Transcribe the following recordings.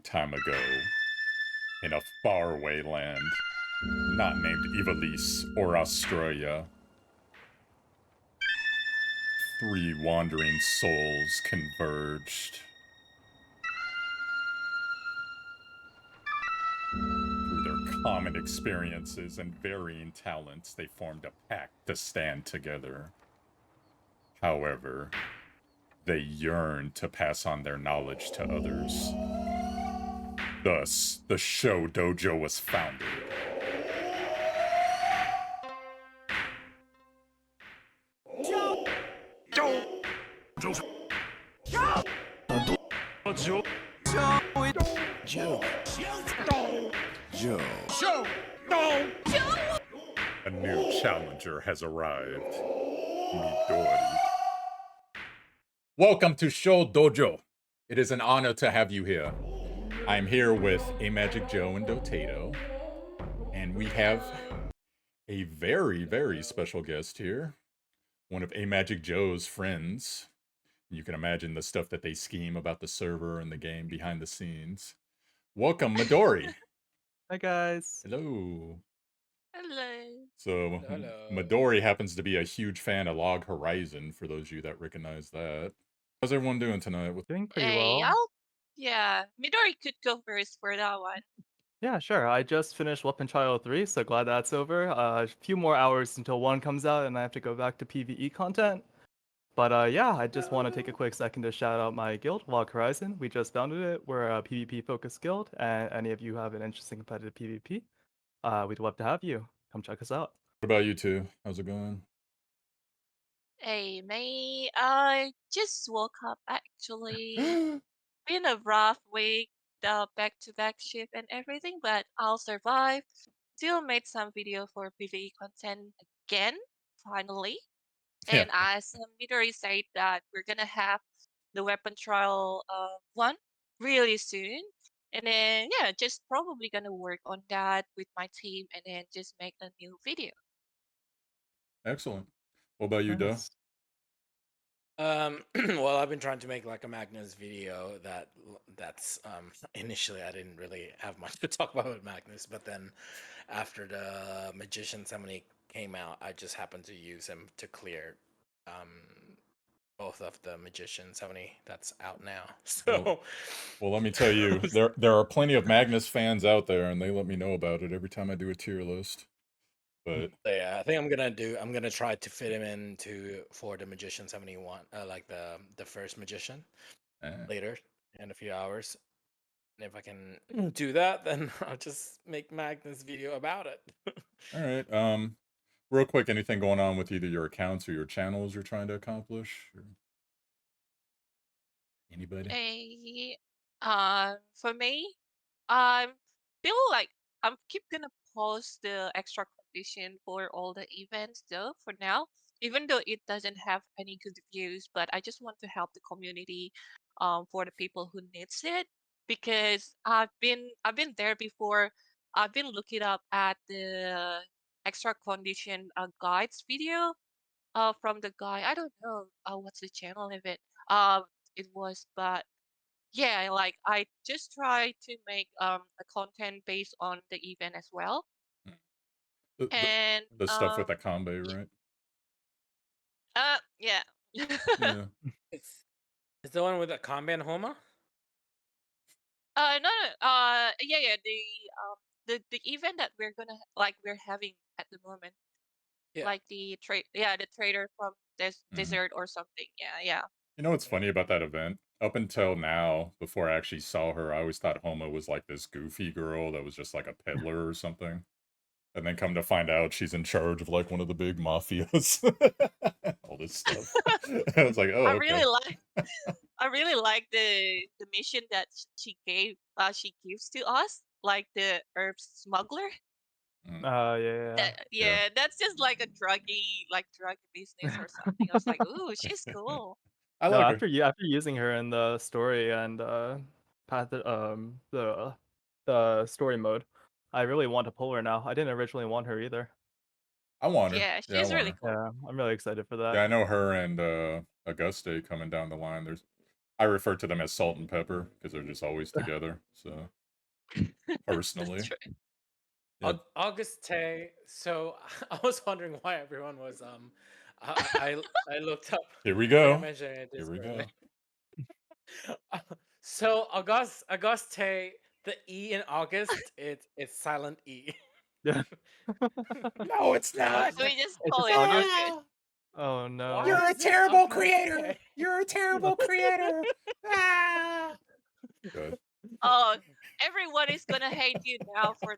time ago, in a faraway land, not named Ivalice or Australia, three wandering souls converged. Through their common experiences and varying talents, they formed a pact to stand together. However, they yearned to pass on their knowledge to others. Thus, the ShowDoughJo was founded. A new challenger has arrived. Midori. Welcome to ShowDoughJo. It is an honor to have you here. I'm here with AMagicJo and Dotato, and we have a very, very special guest here. One of AMagicJo's friends. You can imagine the stuff that they scheme about the server and the game behind the scenes. Welcome, Midori. Hi guys. Hello. Hello. So, Hello. Midori happens to be a huge fan of Log Horizon, for those of you that recognize that. How's everyone doing tonight? Doing pretty Hey, well. yeah, Midori could go first for that one. Yeah, sure. I just finished Weapon Trial 3, so glad that's over. A few more hours until 1 comes out, and I have to go back to PvE content. But yeah, I just want to take a quick second to shout out my guild, Log Horizon. We just founded it. We're a PvP-focused guild, and any of you have an interest in competitive PvP, we'd love to have you. Come check us out. What about you two? How's it going? Hey, May, I just woke up actually. Been a rough week, the back-to-back shift and everything, but I'll survive. Still made some video for PvE content again, finally. Yeah. And as Midori said that we're gonna have the weapon trial one really soon. And then yeah, just probably gonna work on that with my team and then just make a new video. Excellent. What about you, Doe? Nice. Well, I've been trying to make like a Magnus video that's initially I didn't really have much to talk about with Magnus, but then after the Magician Ceremony came out, I just happened to use him to clear both of the Magician Ceremony that's out now. So Well, let me tell you, there are plenty of Magnus fans out there, and they let me know about it every time I do a tier list. But yeah, I think I'm gonna try to fit him into for the Magician 71, like the first Magician later in a few hours. And if I can do that, then I'll just make Magnus video about it. all right. Real quick, anything going on with either your accounts or your channels you're trying to accomplish? Or anybody? Hey, for me, I'm feel like I'm keep gonna post the extra condition for all the events though for now, even though it doesn't have any good views, but I just want to help the community, for the people who needs it because I've been there before. I've been looking up at the extra condition guides video, from the guy. I don't know, what's the channel of it. Um, it was, but yeah, like I just try to make a content based on the event as well. Mm. The, the, And the stuff with the combo, y- right? yeah. Yeah. It's the one with the Kanban Homa? No, no, yeah, the event that we're having at the moment, Yeah. like the trader from this Mhm. desert or something. Yeah. You know what's funny about that event? Up until now, before I actually saw her, I always thought Homa was like this goofy girl that was just like a peddler or something. And then come to find out she's in charge of like one of the big mafias. All this stuff. I was like, oh, I okay. really like I really like the mission that she gives to us, like the herb smuggler. Mm, Yeah. Yeah, that's just like a drug business or something. I was like, ooh, she's cool. I No, like her. after using her in the story and path the story mode, I really want to pull her now. I didn't originally want her either. I want her. Yeah, Yeah, I she's want really her. cool. Yeah, I'm really excited for that. Yeah, I know her and Auguste coming down the line. I refer to them as salt and pepper because they're just always together. So personally, That's right. yeah. August Tay. So I was wondering why everyone was I looked up Here we like I go. mentioned in Here we Discord. go. So Auguste, the E in August, it's silent E. Yeah. No, it's not. So we just It's call just it August. August. Oh Why no. You're a is it terrible creator. Auguste? You're a terrible creator. Ah. Good. Oh, everyone is gonna hate you now for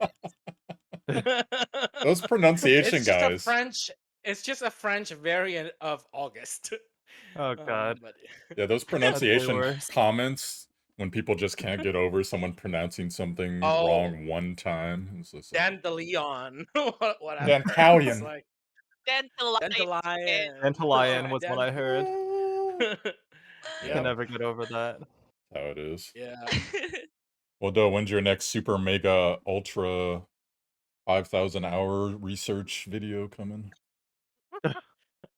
Those It's pronunciation just a guys. French. It's just a French variant of August. Oh god. But Yeah, those That's way pronunciation worse. comments when people just can't get over someone pronouncing something wrong one time. It's just like, Dandelion, whatever. It's Dantalion. like dandelion. dandelion. Antlion was what I Dant- heard. Can Yep, Yep. never get over that. that's how it is. Yeah. Well, Doe, when's your next super mega ultra 5,000 hour research video coming?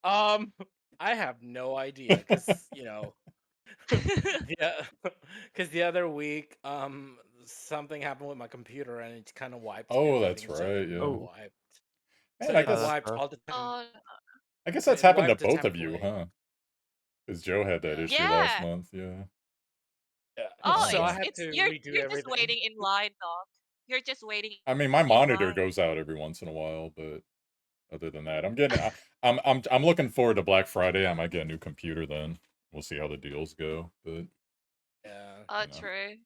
I have no idea because yeah, because the other week something happened with my computer and it kind of wiped Oh, that's everything. So right. Yeah. Oh, wiped. So Man, I it guess wiped rough. all the time. Oh, that's It happened to wiped the both of you, template. huh? Because Joe had that Yeah. issue last yeah. month. Yeah. Yeah. Oh, So I Uh, had it's to you're redo just everything. waiting in line, dog. You're just waiting I mean, my in monitor line. goes out every once in a while, but other than that, I'm looking forward to Black Friday. I might get a new computer then. We'll see how the deals go, but Yeah. you know, True.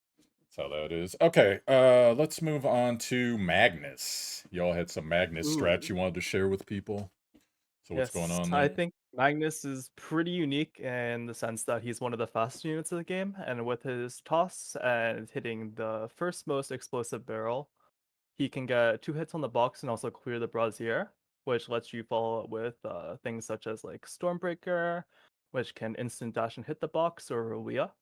that's how that is. Okay, let's move on to Magnus. Y'all had some Magnus strats Ooh. you wanted to share with people. So what's going Yes, on I there? think Magnus is pretty unique in the sense that he's one of the fastest units of the game, and with his toss and hitting the first most explosive barrel, he can get 2 hits on the box and also clear the brazier, which lets you follow up with things such as like Stormbreaker, which can instant dash and hit the box, or Leah,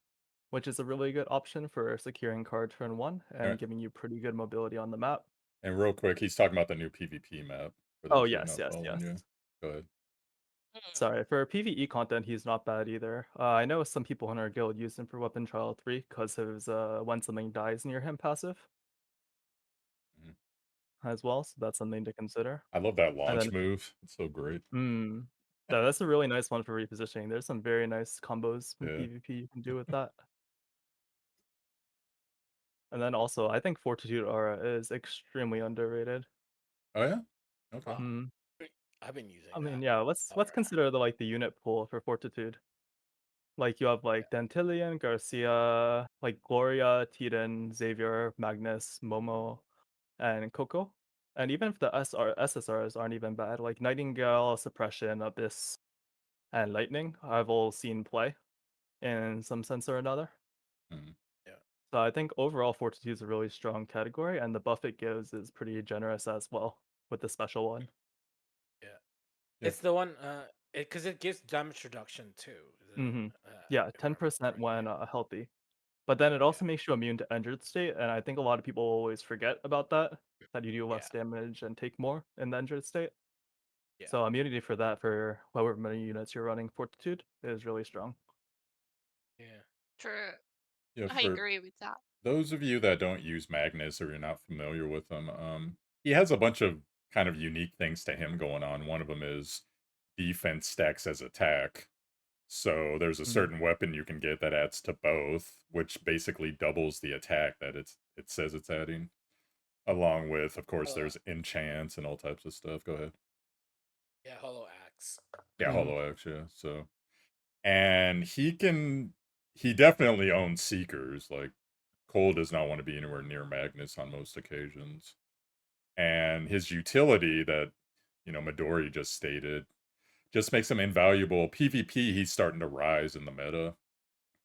which is a really good option for securing card turn 1 All and right. giving you pretty good mobility on the map. And real quick, he's talking about the new PvP map for Oh those who are yes, not yes, following yes. you. Go ahead. Sorry, for PvE content, he's not bad either. I know some people in our guild use him for Weapon Trial 3 because of his when something dies near him passive Mhm. as well, so that's something to consider. I love that And launch then, move. It's so great. that's a really nice one for repositioning. There's some very nice combos in Yeah. PvP you can do with that. And then also, I think Fortitude Aura is extremely underrated. Oh yeah. Okay. Oh, Mm. I've been using I mean, that. yeah, let's Aura. consider the unit pool for Fortitude. Like you have like Dantillion, Garcia, like Gloria, Tiden, Xavier, Magnus, Momo, and Coco. And even if the SSRs aren't even bad, like Nightingale, Suppression, Abyss, and Lightning, I've all seen play in some sense or another. Mhm. Yeah. So I think overall Fortitude is a really strong category, and the buff it gives is pretty generous as well with the special one. Yeah. Yeah. It's the one because it gives damage reduction too, isn't it? Yeah, If I remember 10% when correctly. healthy. But then it also Yeah. makes you immune to injured state, and I think a lot of people always forget about that you do Yeah. less damage and take more in the injured state. Yeah. So immunity for that for however many units you're running Fortitude is really strong. Yeah. True. Yeah. I For agree with that. those of you that don't use Magnus or you're not familiar with him, he has a bunch of kind of unique things to him going on. One of them is defense stacks as attack. So there's a certain weapon you can get that adds to both, which basically doubles the attack that it says it's adding. Along with, of course, Hollow, there's enchants and all types of stuff. Go ahead. yeah, Hollow Axe. Yeah, Mhm. Hollow Axe, yeah. So and he definitely owns Seekers. Like Cole does not want to be anywhere near Magnus on most occasions. And his utility that, Midori just stated just makes him invaluable. PvP, he's starting to rise in the meta.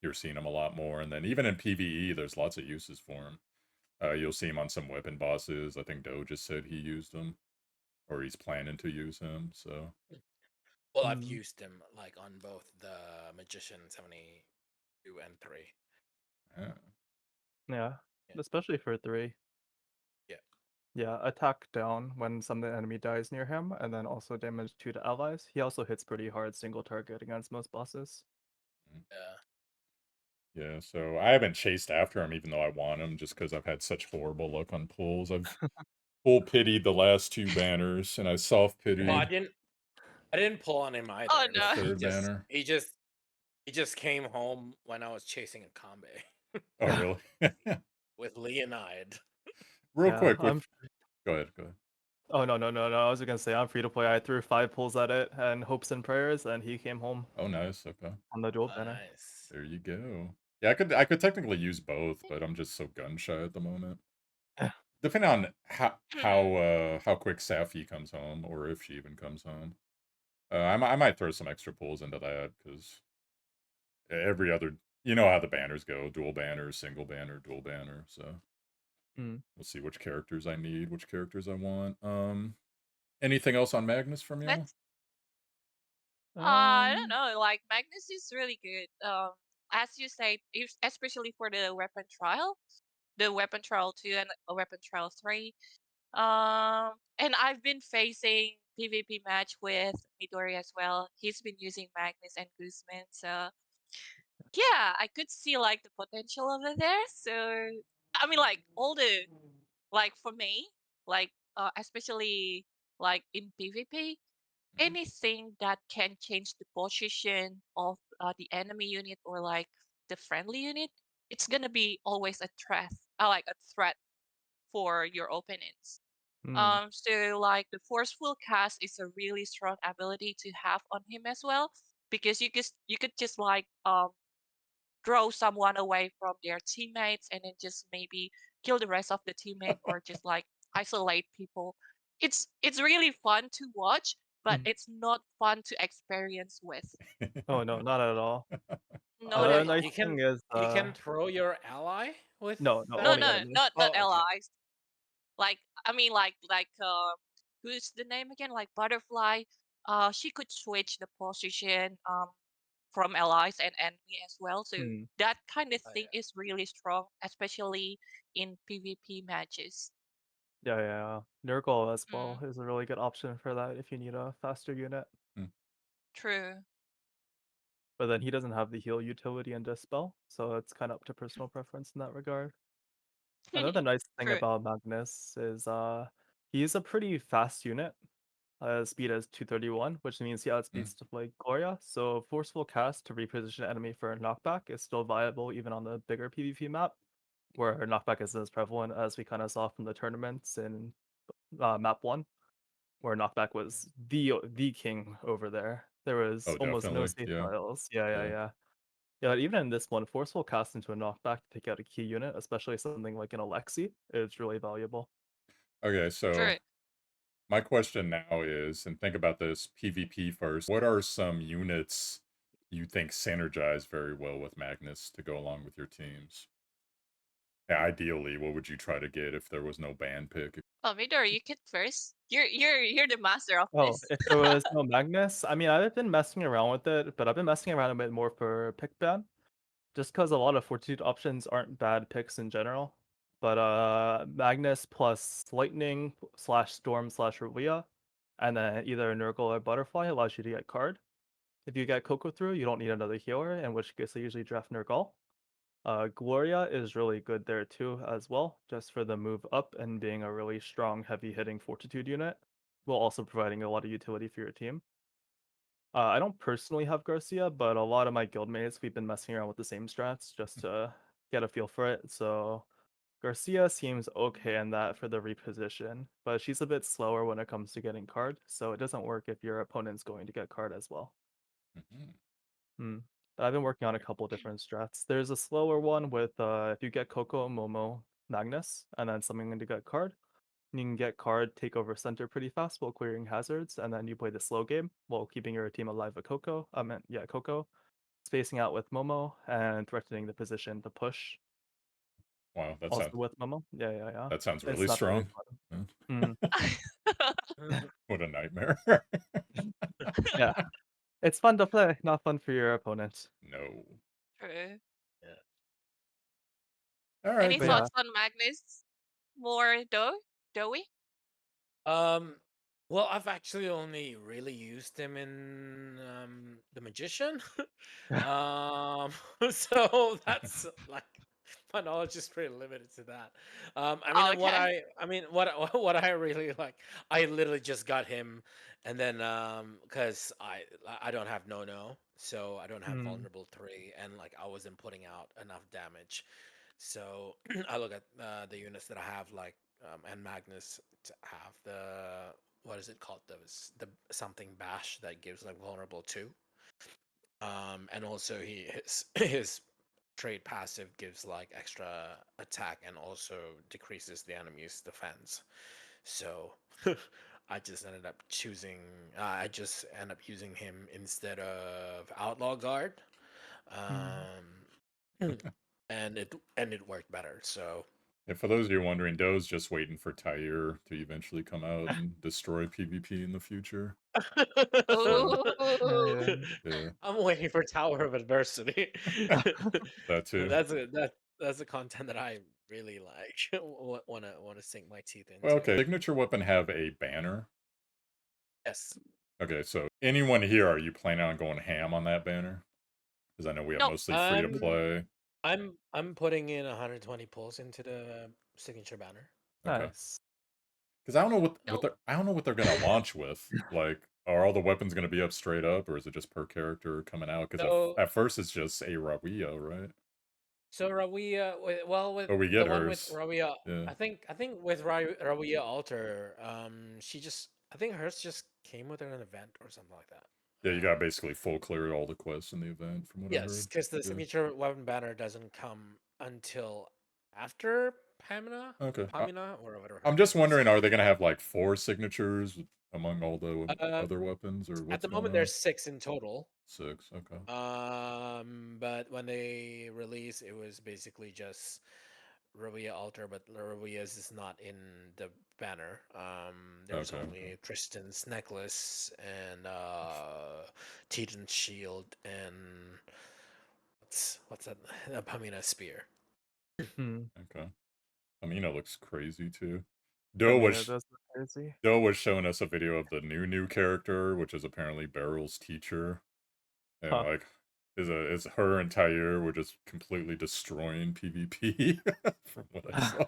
You're seeing him a lot more. And then even in PvE, there's lots of uses for him. You'll see him on some weapon bosses. I think Doe just said he used him, or he's planning to use him. So Well, I've used him like on both the Magician 72 and 3. yeah. Yeah, Yeah. especially for 3. Yeah. Yeah, attack down when some enemy dies near him, and then also damage 2 to allies. He also hits pretty hard single target against most bosses. Yeah. Yeah, so I haven't chased after him even though I want him just because I've had such horrible luck on pulls. I've full pitied the last 2 banners, and I soft Well, I pitied didn't pull on him Oh either. the no. Like third banner. he just came home when I was chasing a combe Oh, really? with Leonide. Real Yeah, quick with go ahead, go ahead. Oh no! I was gonna say I'm free to play. I threw 5 pulls at it and hopes and prayers, and he came home Oh, nice, okay. on the dual banner. Nice. There you go. Yeah, I could technically use both, but I'm just so gun shy at the moment. Depending on how quick Safi comes home, or if she even comes home. I might throw some extra pulls into that, because every other you know how the banners go, dual banner, single banner, dual banner, so Mm. we'll see which characters I need, which characters I want. Anything else on Magnus from y'all? Let's I don't Um, know, like Magnus is really good. As you say, especially for the weapon trial, the weapon trial 2 and a weapon trial 3. And I've been facing PvP match with Midori as well. He's been using Magnus and Guzman, so yeah, I could see like the potential over there. So I mean, like all the like for me, like especially like in PvP, anything that can change the position of the enemy unit or like the friendly unit, it's gonna be always a threat. Like a threat for your opponents. mm. So like the forceful cast is a really strong ability to have on him as well, because you could just like draw someone away from their teammates and then just maybe kill the rest of the teammate or just like isolate people. It's really fun to watch, but Mm. it's not fun to experience with. Oh no, not at all. Not Another at Wait, nice all. thing is you can throw your ally with no, No, only no, enemies. not Oh, okay. allies. Like I mean, who's the name again? Like Butterfly. She could switch the position from allies and enemy as well. So Mm. that kind of Oh, thing yeah. is really strong, especially in PvP matches. Yeah. Nurgle as well Mm, is a really good option for that if you need a faster unit. Mm, true. But then he doesn't have the heal utility and dispel, so it's kind of up to personal preference in that regard. Another nice thing True. about Magnus is he's a pretty fast unit. Speed is 231, which means he outspeeds mm. stuff like Gloria. So forceful cast to reposition enemy for a knockback is still viable even on the bigger PvP map, where knockback isn't as prevalent as we kind of saw from the tournaments in map 1, where knockback was the king over there. There was Oh, almost no definitely, safe yeah, tiles. Yeah, yeah, yeah. yeah. Yeah, even in this one, forceful cast into a knockback to take out a key unit, especially something like an Alexi, is really valuable. Okay, so True. my question now is, and think about this PvP first, what are some units you think synergize very well with Magnus to go along with your teams? Yeah, ideally, what would you try to get if there was no ban pick? Oh, Midori, you can first. You're the master of Oh, this. if there was no Magnus, I mean, I've been messing around with it, but I've been messing around a bit more for pick ban, just because a lot of Fortitude options aren't bad picks in general. But Magnus plus Lightning slash Storm slash Revia, and then either Nurgle or Butterfly allows you to get card. If you get Coco through, you don't need another healer, in which case I usually draft Nurgle. Gloria is really good there too, as well, just for the move up and being a really strong, heavy hitting Fortitude unit, while also providing a lot of utility for your team. I don't personally have Garcia, but a lot of my guildmates, we've been messing around with the same strats just to get a feel for it. So Garcia seems okay in that for the reposition, but she's a bit slower when it comes to getting card, so it doesn't work if your opponent's going to get card as well. Mhm. Hmm. But I've been working on a couple different strats. There's a slower one with if you get Coco, Momo, Magnus, and then something to get card. You can get card, take over center pretty fast while clearing hazards, and then you play the slow game while keeping your team alive with Coco. Coco, spacing out with Momo and threatening the position to push. Wow, Also with Momo. Yeah. that sounds It's really not very strong. fun. Yeah. Mm, What a nightmare. yeah. It's fun to play, not fun for your opponent. No. True. Yeah. All right, Any But cool. yeah. thoughts on Magnus? More though, Joey? Um, Well, I've actually only really used him in The Magician. So that's like my knowledge is pretty limited to that. I mean, Okay. what I really like, I literally just got him, and then because I don't have no, so I don't have Mm. vulnerable 3, and like I wasn't putting out enough damage, so I look at the units that I have, like and Magnus to have the what is it called? The something bash that gives like vulnerable 2. And also his his trade passive gives like extra attack and also decreases the enemy's defense. So I just ended up choosing. I just end up using him instead of Outlaw Guard, Mm. and it worked better. So Yeah, for those of you wondering, Doe's just waiting for Tyre to eventually come out and destroy PvP in the future. So, Ooh. yeah, I'm waiting for Tower of Adversity. that too. That's the content that I really like. wanna sink my teeth Well, into. okay. Signature weapon have a banner. Yes. Okay, so anyone here, are you planning on going ham on that banner? Because I know we have No. mostly free to Um, play. I'm putting in 120 pulls into the signature banner. Okay. Nice. Because I don't know No. I don't know what they're gonna launch with. Like, are all the weapons gonna be up straight up, or is it just per character coming out? Because So at first it's just a Rawiyah, right? so Rawiyah, with Oh, we the get one with hers. Rawiyah, Yeah. I think with Rawiyah Alter, she just I think hers just came with an event or something like that. Yeah, you got basically full clear all the quests in the event, from what I Yes, heard. because the Yeah. signature weapon banner doesn't come until after Pamina, Okay. Pamina, or whatever her I'm name just is. wondering, are they gonna have like 4 signatures among all the Uh, other weapons, or at what's the going moment, on? there's 6 in total. 6. Okay. But when they release, it was basically just Ravia Altar, but Ravia's is not in the banner. There's Okay. only Tristan's necklace and Titan's shield and what's that? Pamina spear. Mm. Okay. Amina looks crazy too. I Doe mean, it was does look crazy. Doe was showing us a video of the new character, which is apparently Beryl's teacher, and Huh. like is her and Tyre were just completely destroying PvP from what I saw.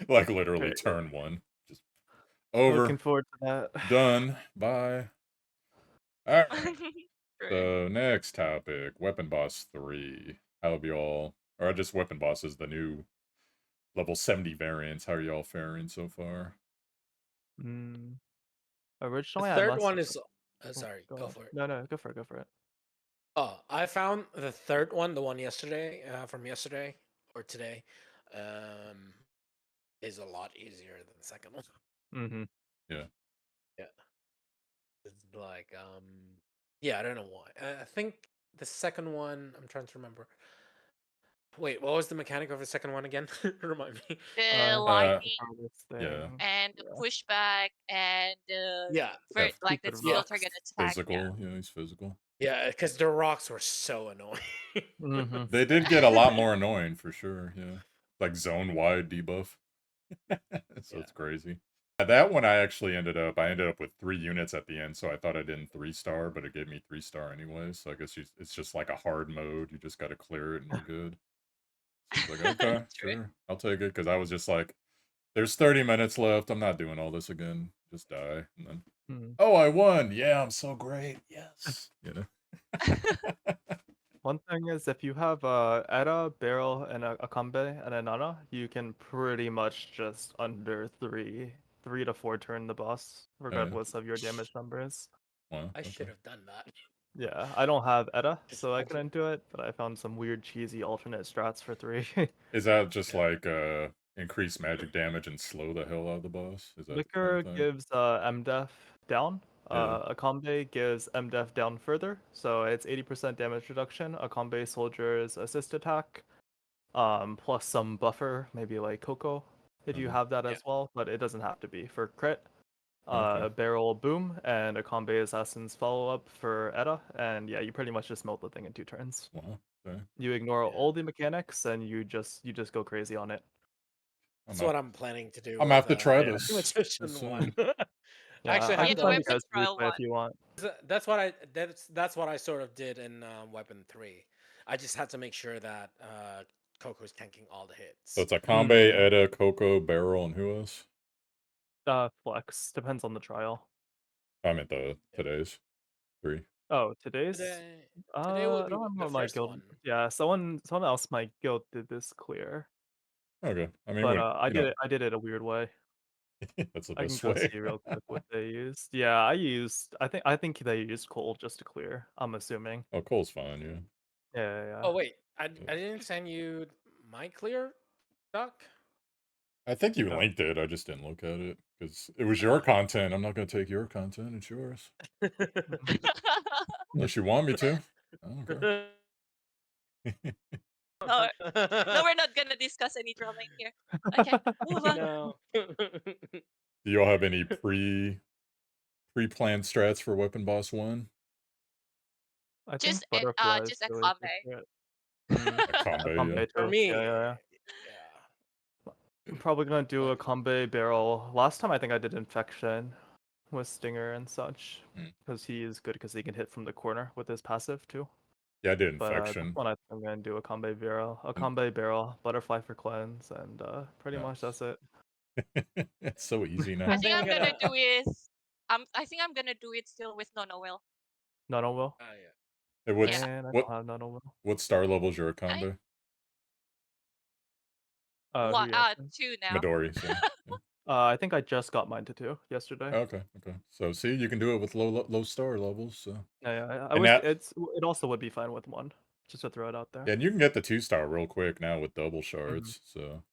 Like literally Crazy. turn 1, just Looking over, forward to that. done, bye. All right. True. So next topic, Weapon Boss 3. How have y'all, or just Weapon Bosses, the new level 70 variants? How are y'all faring so far? Mm. The Originally, I third must one have. is. Sorry, Go go ahead. for it. No, go for it. Go for it. Oh, I found the third one, the one yesterday, from yesterday or today, um, is a lot easier than the second one. Mm-hmm. Yeah. Yeah. It's like, yeah, I don't know why. I think the second one, I'm trying to remember. Wait, what was the mechanic of the second one again? Remind me. The Uh, lightning Hardest yeah. thing. and the Yeah. pushback and the Yeah, like the Stupid skill rocks. target attack. Yeah. Physical. Yeah, he's physical. yeah, because the rocks were so annoying. Mm-hmm. They did get a lot more annoying for sure. Yeah. Like zone wide debuff. So Yeah. it's crazy. That one I actually ended up with 3 units at the end, so I thought I didn't 3-star, but it gave me 3-star anyway. So I guess it's just like a hard mode. You just got to clear it and you're good. So it's like, okay, True. sure, I'll take it, because I was just like, there's 30 minutes left. I'm not doing all this again. Just die, and then, Mm. oh, I won. Yeah, I'm so great. Yes, you know. One thing is, if you have Etta, Beryl, and a Akambe and a Nana, you can pretty much just under three to 4 turn the boss, regardless of your damage numbers. Wow, I okay. should have done that. Yeah, I don't have Etta, Just so I imagine. couldn't do it, but I found some weird, cheesy alternate strats for 3. Is that just Yeah. like increase magic damage and slow the hell out of the boss? Is that the kind Liquor of thing? gives MDef down. Yeah. Akambe gives MDef down further, so it's 80% damage reduction. Akambe soldier's assist attack, plus some buffer, maybe like Coco, if you Okay. have that Yeah. as well, but it doesn't have to be for crit. Okay. Barrel boom and Akambe assassin's follow up for Etta, and yeah, you pretty much just melt the thing in 2 turns. Wow. Okay. You ignore Yeah. all the mechanics and you just go crazy on it. That's what I'm planning to do I'm gonna have with to try Yeah. this. Magician Let's see. one. Yeah, actually I Yeah, have can the send you the. weapon guys the trial replay one. if you want. That's what I sort of did in Weapon 3. I just had to make sure that Coco's tanking all the So hits. it's Akambe, yeah. Eda, Coco, Barrel, and who else? Flex depends on the trial. I meant today's 3. Oh, today's. Today will I be don't remember the what my first guild. one. Yeah, someone else my guild did this clear, Okay, I mean, but when, I did it a weird way. that's the I can best go way. see real quick what they used. Yeah, I think they used coal just to clear. I'm assuming. Oh, Cole's fine, yeah. Yeah. Oh wait, I didn't send you my clear, Doc. I think you Oh. linked it. I just didn't look at it because it was your content. I'm not going to take your content. It's yours. Unless you want me to. I don't care. No, no, we're not gonna discuss any drama in here. Okay, move on. No. Do y'all have any pre-planned strats for Weapon Boss 1? I think Just butterfly is just a really comment. good. A combo, yeah. Akambe For too. me, Yeah. yeah. I'm probably gonna do a Akambe barrel. Last time I think I did infection with Stinger and such Mm. because he is good because he can hit from the corner with his passive too. Yeah, I did But this infection. one I'm gonna do a combo barrel, butterfly for cleanse, and pretty much that's it. It's so easy now. I think I'm gonna do it. I think I'm gonna do it still with Nono Will. Nono will. Yeah. Hey, what's Yeah. And I what don't have Nono will. what star level's your combo? Who you asking? 2 now. Midori, so. Yeah. I think I just got mine to 2 yesterday. Okay. So see, you can do it with low star levels. So Yeah. And that- It also would be fine with 1, just to throw it out there. yeah, and you can get the 2-star real quick now with double shards. So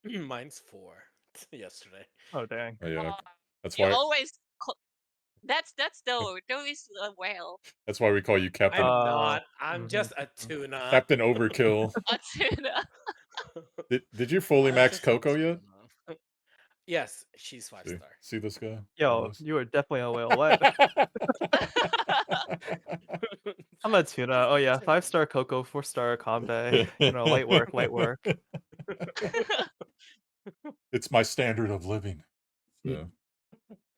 Yeah. Mine's 4 yesterday. Oh dang. oh, yeah, that's You why always. That's the is a whale. that's why we call you Captain I'm not. I'm just a tuna. Captain Overkill. A tuna. Did you fully I'm max just a Coco yet? tuna. Yes, she's 5-star. See this guy? Yo, Yes. you are definitely a whale. What? I'm a tuna. Oh yeah, 5-star Coco, 4-star Akambe. Light work. It's my standard of living. So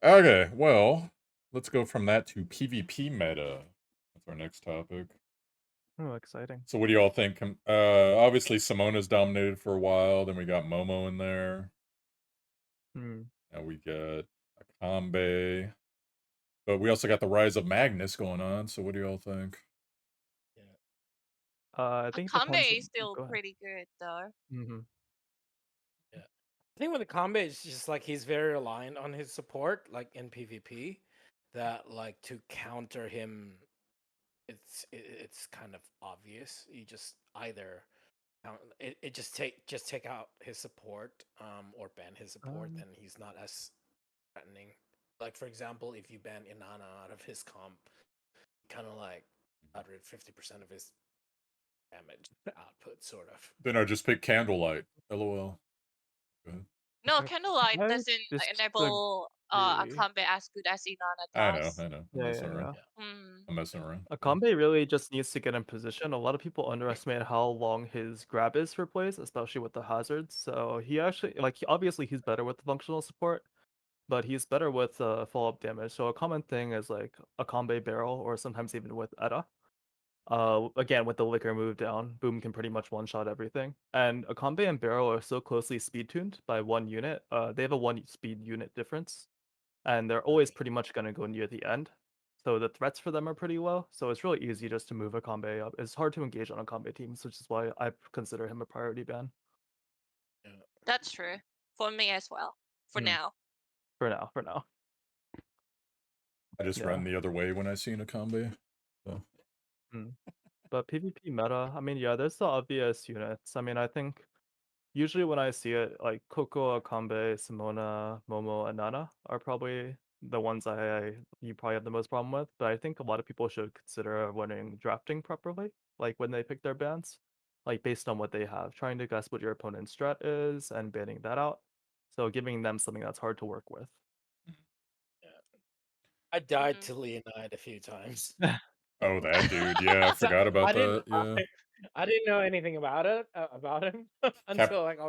okay, well, let's go from that to PvP meta. That's our next topic. Oh, exciting. So what do y'all think? Obviously Simona's dominated for a while, then we got Momo in there. Now we got Akambe. But we also got the rise of Magnus going on, so what do y'all think? I think Akambe is still pretty good though. Yeah. I think with the combo, it's just like he's very reliant on his support, like in PvP, that like to counter him, it's kind of obvious. You just either just take out his support, or ban his support, then he's not as threatening. Like for example, if you ban Inanna out of his comp, kind of like got rid 50% of his damage output, sort of. Then I just pick Candlelight. LOL. No, Candlelight I doesn't enable Akambe as good as Inanna does. I know. Yeah. I'm messing around. Akambe really just needs to get in position. A lot of people underestimate how long his grab is for plays, especially with the hazards. So he actually, obviously he's better with the functional support, but he's better with follow-up damage. So a common thing is like Akambe barrel, or sometimes even with Eda. Again, with the liquor move down, Boom can pretty much one-shot everything. And Akambe and Barrel are so closely speed-tuned by 1 unit. They have a 1 speed unit difference, and they're always pretty much going to go near the end. So the threats for them are pretty low, so it's really easy just to move Akambe up. It's hard to engage on Akambe teams, which is why I consider him a priority ban. That's true. For me as well. For now. For now. I just run the other way when I see an Akambe. So. But PvP meta, I mean, yeah, there's the obvious units. I mean, I think usually when I see it, like Coco, Akambe, Simona, Momo, and Nana are probably the ones you probably have the most problem with. But I think a lot of people should consider learning drafting properly, like when they pick their bans, like based on what they have, trying to guess what your opponent's strat is and banning that out. So giving them something that's hard to work with. I died to Leonide a few times. Oh, that dude. Yeah, I forgot about that. Yeah. I didn't know anything about him until like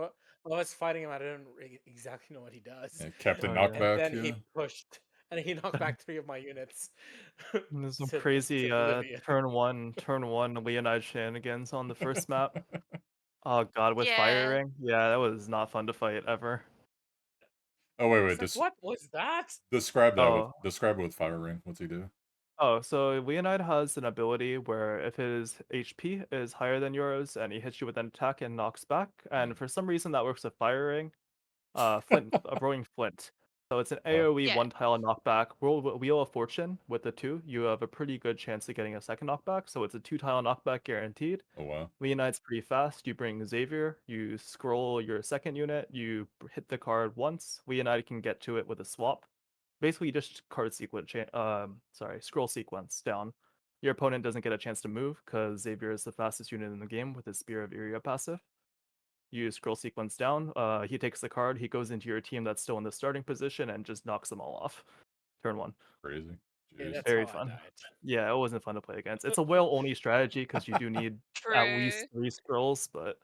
I was fighting him. I didn't exactly know what he does. Yeah, Captain Oh, yeah. And Knockback, then yeah. he pushed, and he knocked back 3 of my units. And there's some to crazy oblivion. turn one Leonide shenanigans on the first map. Oh god, with fire Yeah. ring? Yeah, that was not fun to fight ever. Oh wait, It's like, what was that? describe that with Oh. describe it with Fire Ring. What's he do? Oh, so Leonide has an ability where if his HP is higher than yours and he hits you with an attack and knocks back, and for some reason that works with fire ring, a throwing flint. So it's an AoE Yeah. one tile knockback. Wheel of Fortune with the 2, you have a pretty good chance of getting a second knockback. So it's a 2 tile knockback guaranteed. Oh wow. Leonide's pretty fast. You bring Xavier, you scroll your second unit, you hit the card once. Leonide can get to it with a swap. Basically, just card sequence, scroll sequence down. Your opponent doesn't get a chance to move because Xavier is the fastest unit in the game with his Spear of Iria passive. You scroll sequence down. He takes the card. He goes into your team that's still in the starting position and just knocks them all off. Turn 1. Crazy. Yeah, Jeez. that's Very how I fun. died. Yeah, it wasn't fun to play against. It's a whale only strategy because you do need at least True. 3 scrolls, but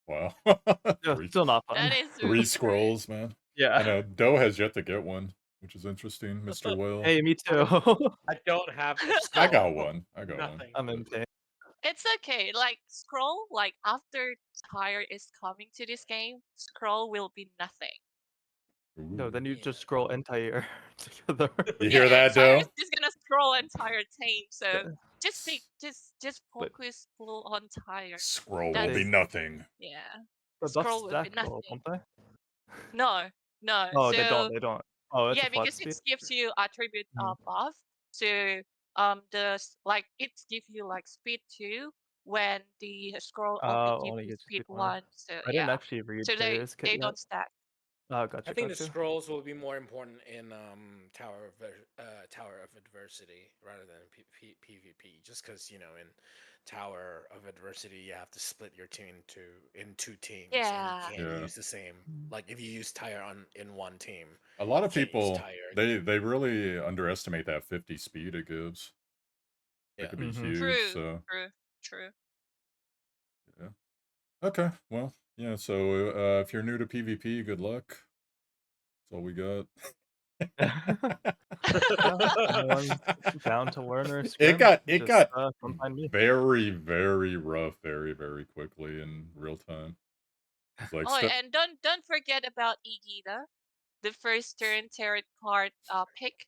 Wow. yeah, Three, still not fun. That is three really true. scrolls, man. I Yeah. know Doe has yet to get one, which is interesting, Mr. Whale. Hey, me too. I don't have. I got one. I got one. Nothing. I'm in pain. It's okay. Like scroll, like after Tire is coming to this game, scroll will be nothing. No, Ooh. then you Yeah. just scroll entire together. You hear that, Tire Doe? is just gonna scroll entire team. So Yeah. just But- focus full on Tire. Scroll will That's be nothing. yeah. The buffs Scroll will be stack though, nothing. don't they? No, no. Oh, So they don't. They don't. Oh, that's yeah, a flat because it speed. gives you attribute Mhm. buff. So like it gives you like speed 2 when the scroll only gives Only you gets speed speed 1. 1. So I didn't yeah. actually read So player's kit they yet. don't stack. Oh, I gotcha, think the gotcha. scrolls will be more important in Tower of Adversity rather than PvP. Just because in Tower of Adversity you have to split your team in 2 teams, and Yeah. you can't Yeah. use the same. Like if you use Tire in one team, A lot you of can't use people Tire. they really underestimate that 50 speed it gives. It Yeah. could be Mhm. huge. True. So True. yeah. Okay. Well, yeah. So if you're new to PvP, good luck. That's all we got. Anyone's down to learn or It scrim? got Just come find me. very, very rough, very, very quickly in real time. It's like Oh, and don't forget about Iggy though. The first turn tarot card pick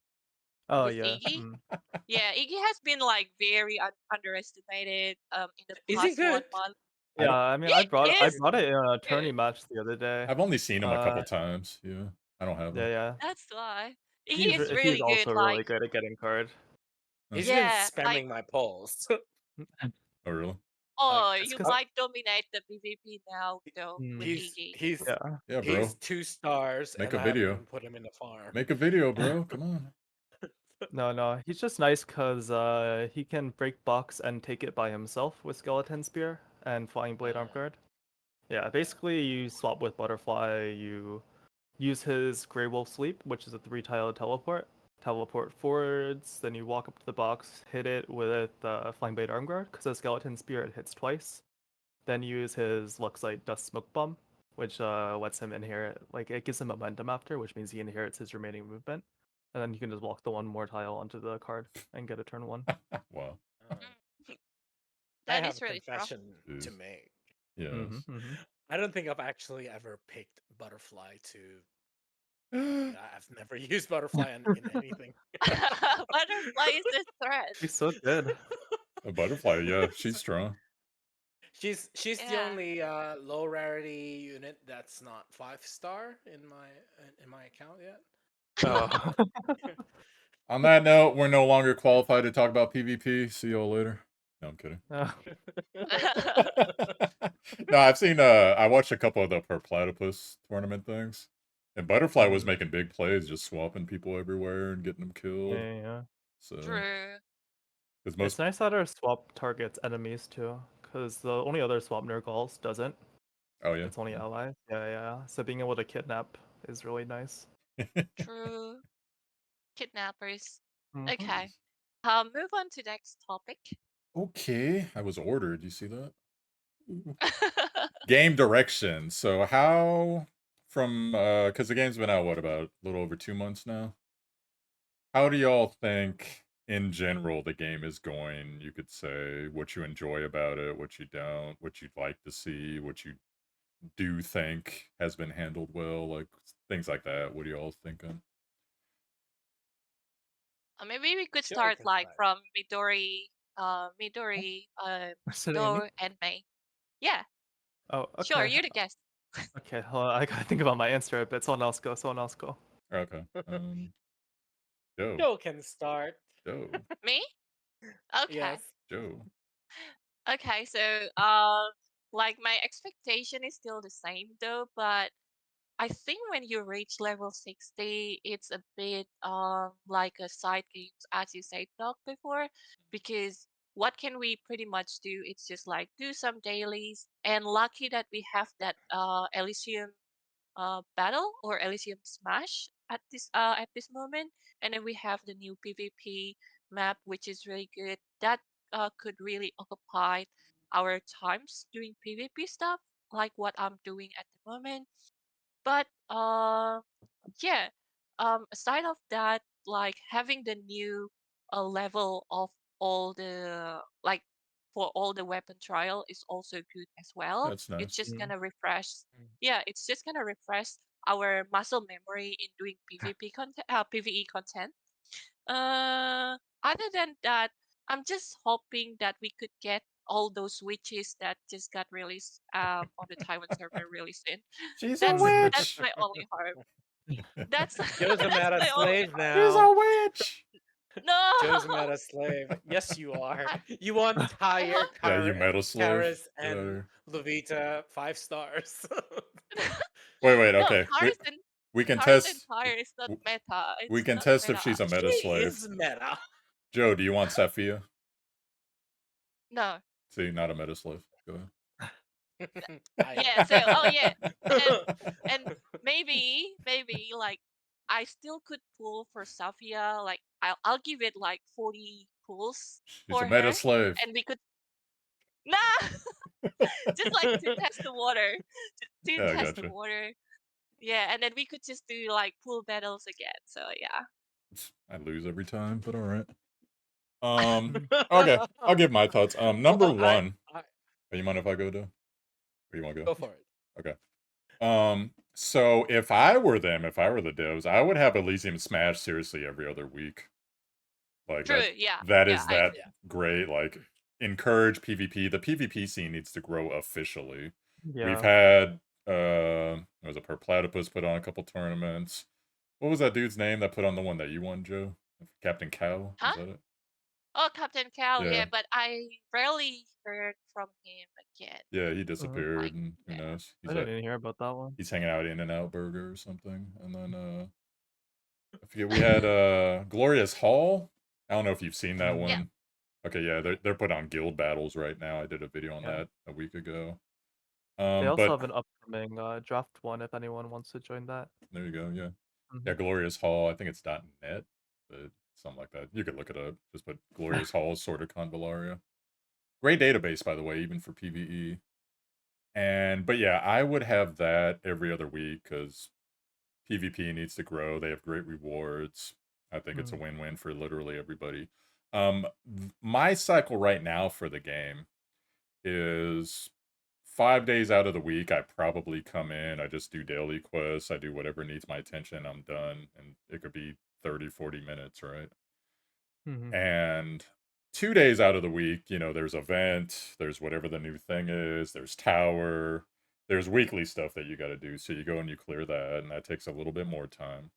Oh with yeah. Iggy. Mm. Yeah, Iggy has been like very underestimated in the Is he past 1 good? month. Yeah, I mean, I It brought is it in a good. tourney match the other day. I've only seen him a couple Uh, times. Yeah, I don't have him. yeah. That's why. He's Iggy is he's really good. also Like really good at getting card. He's been yeah, like spamming my polls. Oh, really? oh, That's you 'cause- might dominate the PvP now though with he's Iggy. he's Yeah. Yeah, bro. he's 2 stars, Make and a I haven't video. even put him in the farm. Make a video, bro. Come on. No, he's just nice because he can break box and take it by himself with Skeleton Spear and Flying Blade Arm Guard. Yeah, basically you swap with Butterfly, you use his Grey Wolf Sleep, which is a 3-tile teleport forwards, then you walk up to the box, hit it with Flying Blade Arm Guard, because a Skeleton Spear it hits twice. Then use his Luxite Dust Smoke Bomb, which lets him inherit, like it gives him momentum after, which means he inherits his remaining movement. And then you can just walk the one more tile onto the card and get a turn 1. Wow. I That have is a really rough. confession to Jeez. make. Yes. Mm-hmm. I don't think I've actually ever picked Butterfly to. I've never used Butterfly in anything. Butterfly is the threat. He's so good. A butterfly, yeah, she's strong. She's the Yeah. only low rarity unit that's not 5-star in my account yet. Oh. On that note, we're no longer qualified to talk about PvP. See y'all later. No, I'm kidding. No, I've seen I watched a couple of the Per Platypus tournament things. And Butterfly was making big plays, just swapping people everywhere and getting them killed. Yeah. So True. because most It's nice that our swap targets enemies too, because the only other swap Nurgles doesn't. oh yeah. It's only allies. Yeah. So being able to kidnap is really nice. True. Kidnappers. Mhm. Okay. Move on to next topic. Okay. I was ordered, you see that? Game direction. So how from because the game's been out what about a little over 2 months now? How do y'all think in general the game is going? You could say what you enjoy about it, what you don't, what you'd like to see, what you do think has been handled well, like things like that. What do y'all thinking? Maybe we could Joe start can like start. from Midori, Is it Amy? Do and May. Yeah, Oh, sure, okay. you're the guest. Okay, hold on. I gotta think about my answer a bit. Someone else go. Someone else go. Okay. Joe. Joe can start. Joe. Me? Okay. Yes. Joe. Okay, so like my expectation is still the same though, but I think when you reach level 60, it's a bit like a side games, as you said, Doc, before, because what can we pretty much do? It's just like do some dailies, and lucky that we have that Elysium battle or Elysium Smash at this moment, and then we have the new PvP map, which is really good. That could really occupy our times doing PvP stuff, like what I'm doing at the moment. But yeah, aside of that, like having the new level of all the like for all the weapon trial is also good as well. That's It's nice. just Mm. gonna refresh. Mm. Yeah, it's just gonna refresh our muscle memory in doing PvP content, PvE content. Other than that, I'm just hoping that we could get all those witches that just got released on the Taiwan server really soon. She's a That's witch. my only hope. That's Joe's a that's meta my only slave hope. She's now. a witch. No, Joe's a meta slave. Yes, you are. I, You want Tyre, huh? Yeah, you metal slave. Karis, and Levita 5 stars. Wait. No, Okay. We can Taurus and test. Tyre is not meta. We It's can not test if meta. she's a She meta slave. is meta. Joe, do you want Saphia? No. See, not a meta slave. Go ahead. Yeah. So yeah, and and maybe like I still could pull for Safia. Like I'll give it like 40 pulls She's a for meta her, slave. and we could nah just like to test the water, to Yeah, I test the gotcha. water. Yeah, and then we could just do like pool battles again. So yeah. I lose every time, but all right. Okay, I'll give my thoughts. Number Well, one. I You mind if I go, though? Or you want to go? go for it. Okay. So if I were them, if I were the devs, I would have Elysium Smash seriously every other week. Like True. Yeah. that Yeah. is I that agree. great. Like encourage PvP. The PvP scene needs to grow officially. We've Yeah. had there was a Per Platypus put on a couple tournaments. What was that dude's name that put on the one that you won, Joe? Captain Cow? Huh? Is that it? Oh, Captain Cal. Yeah. Yeah, but I rarely heard from him again. Yeah, he disappeared, Like, and who yeah. knows? I didn't even hear about that one. He's hanging out in and out burger or something. And then I forget we had Glorious Hall. I don't know if you've seen that Mhm. Yeah. one. Okay, yeah, they're put on guild battles right now. I did a video on Yeah. that a week ago. They also But have an upcoming draft one if anyone wants to join that. there you go, yeah. Mhm. Yeah, Glorious Hall, I think it's .net, but something like that. You could look it up. Just put Glorious Hall sort of Convallaria. Great database, by the way, even for PvE. But yeah, I would have that every other week because PvP needs to grow. They have great rewards. I think it's a win-win for literally everybody. My cycle right now for the game is 5 days out of the week. I probably come in, I just do daily quests, I do whatever needs my attention, I'm done, and it could be 30-40 minutes, right? Mhm. And 2 days out of the week, there's event, there's whatever the new thing is, there's tower, there's weekly stuff that you got to do. So you go and you clear that, and that takes a little bit more time.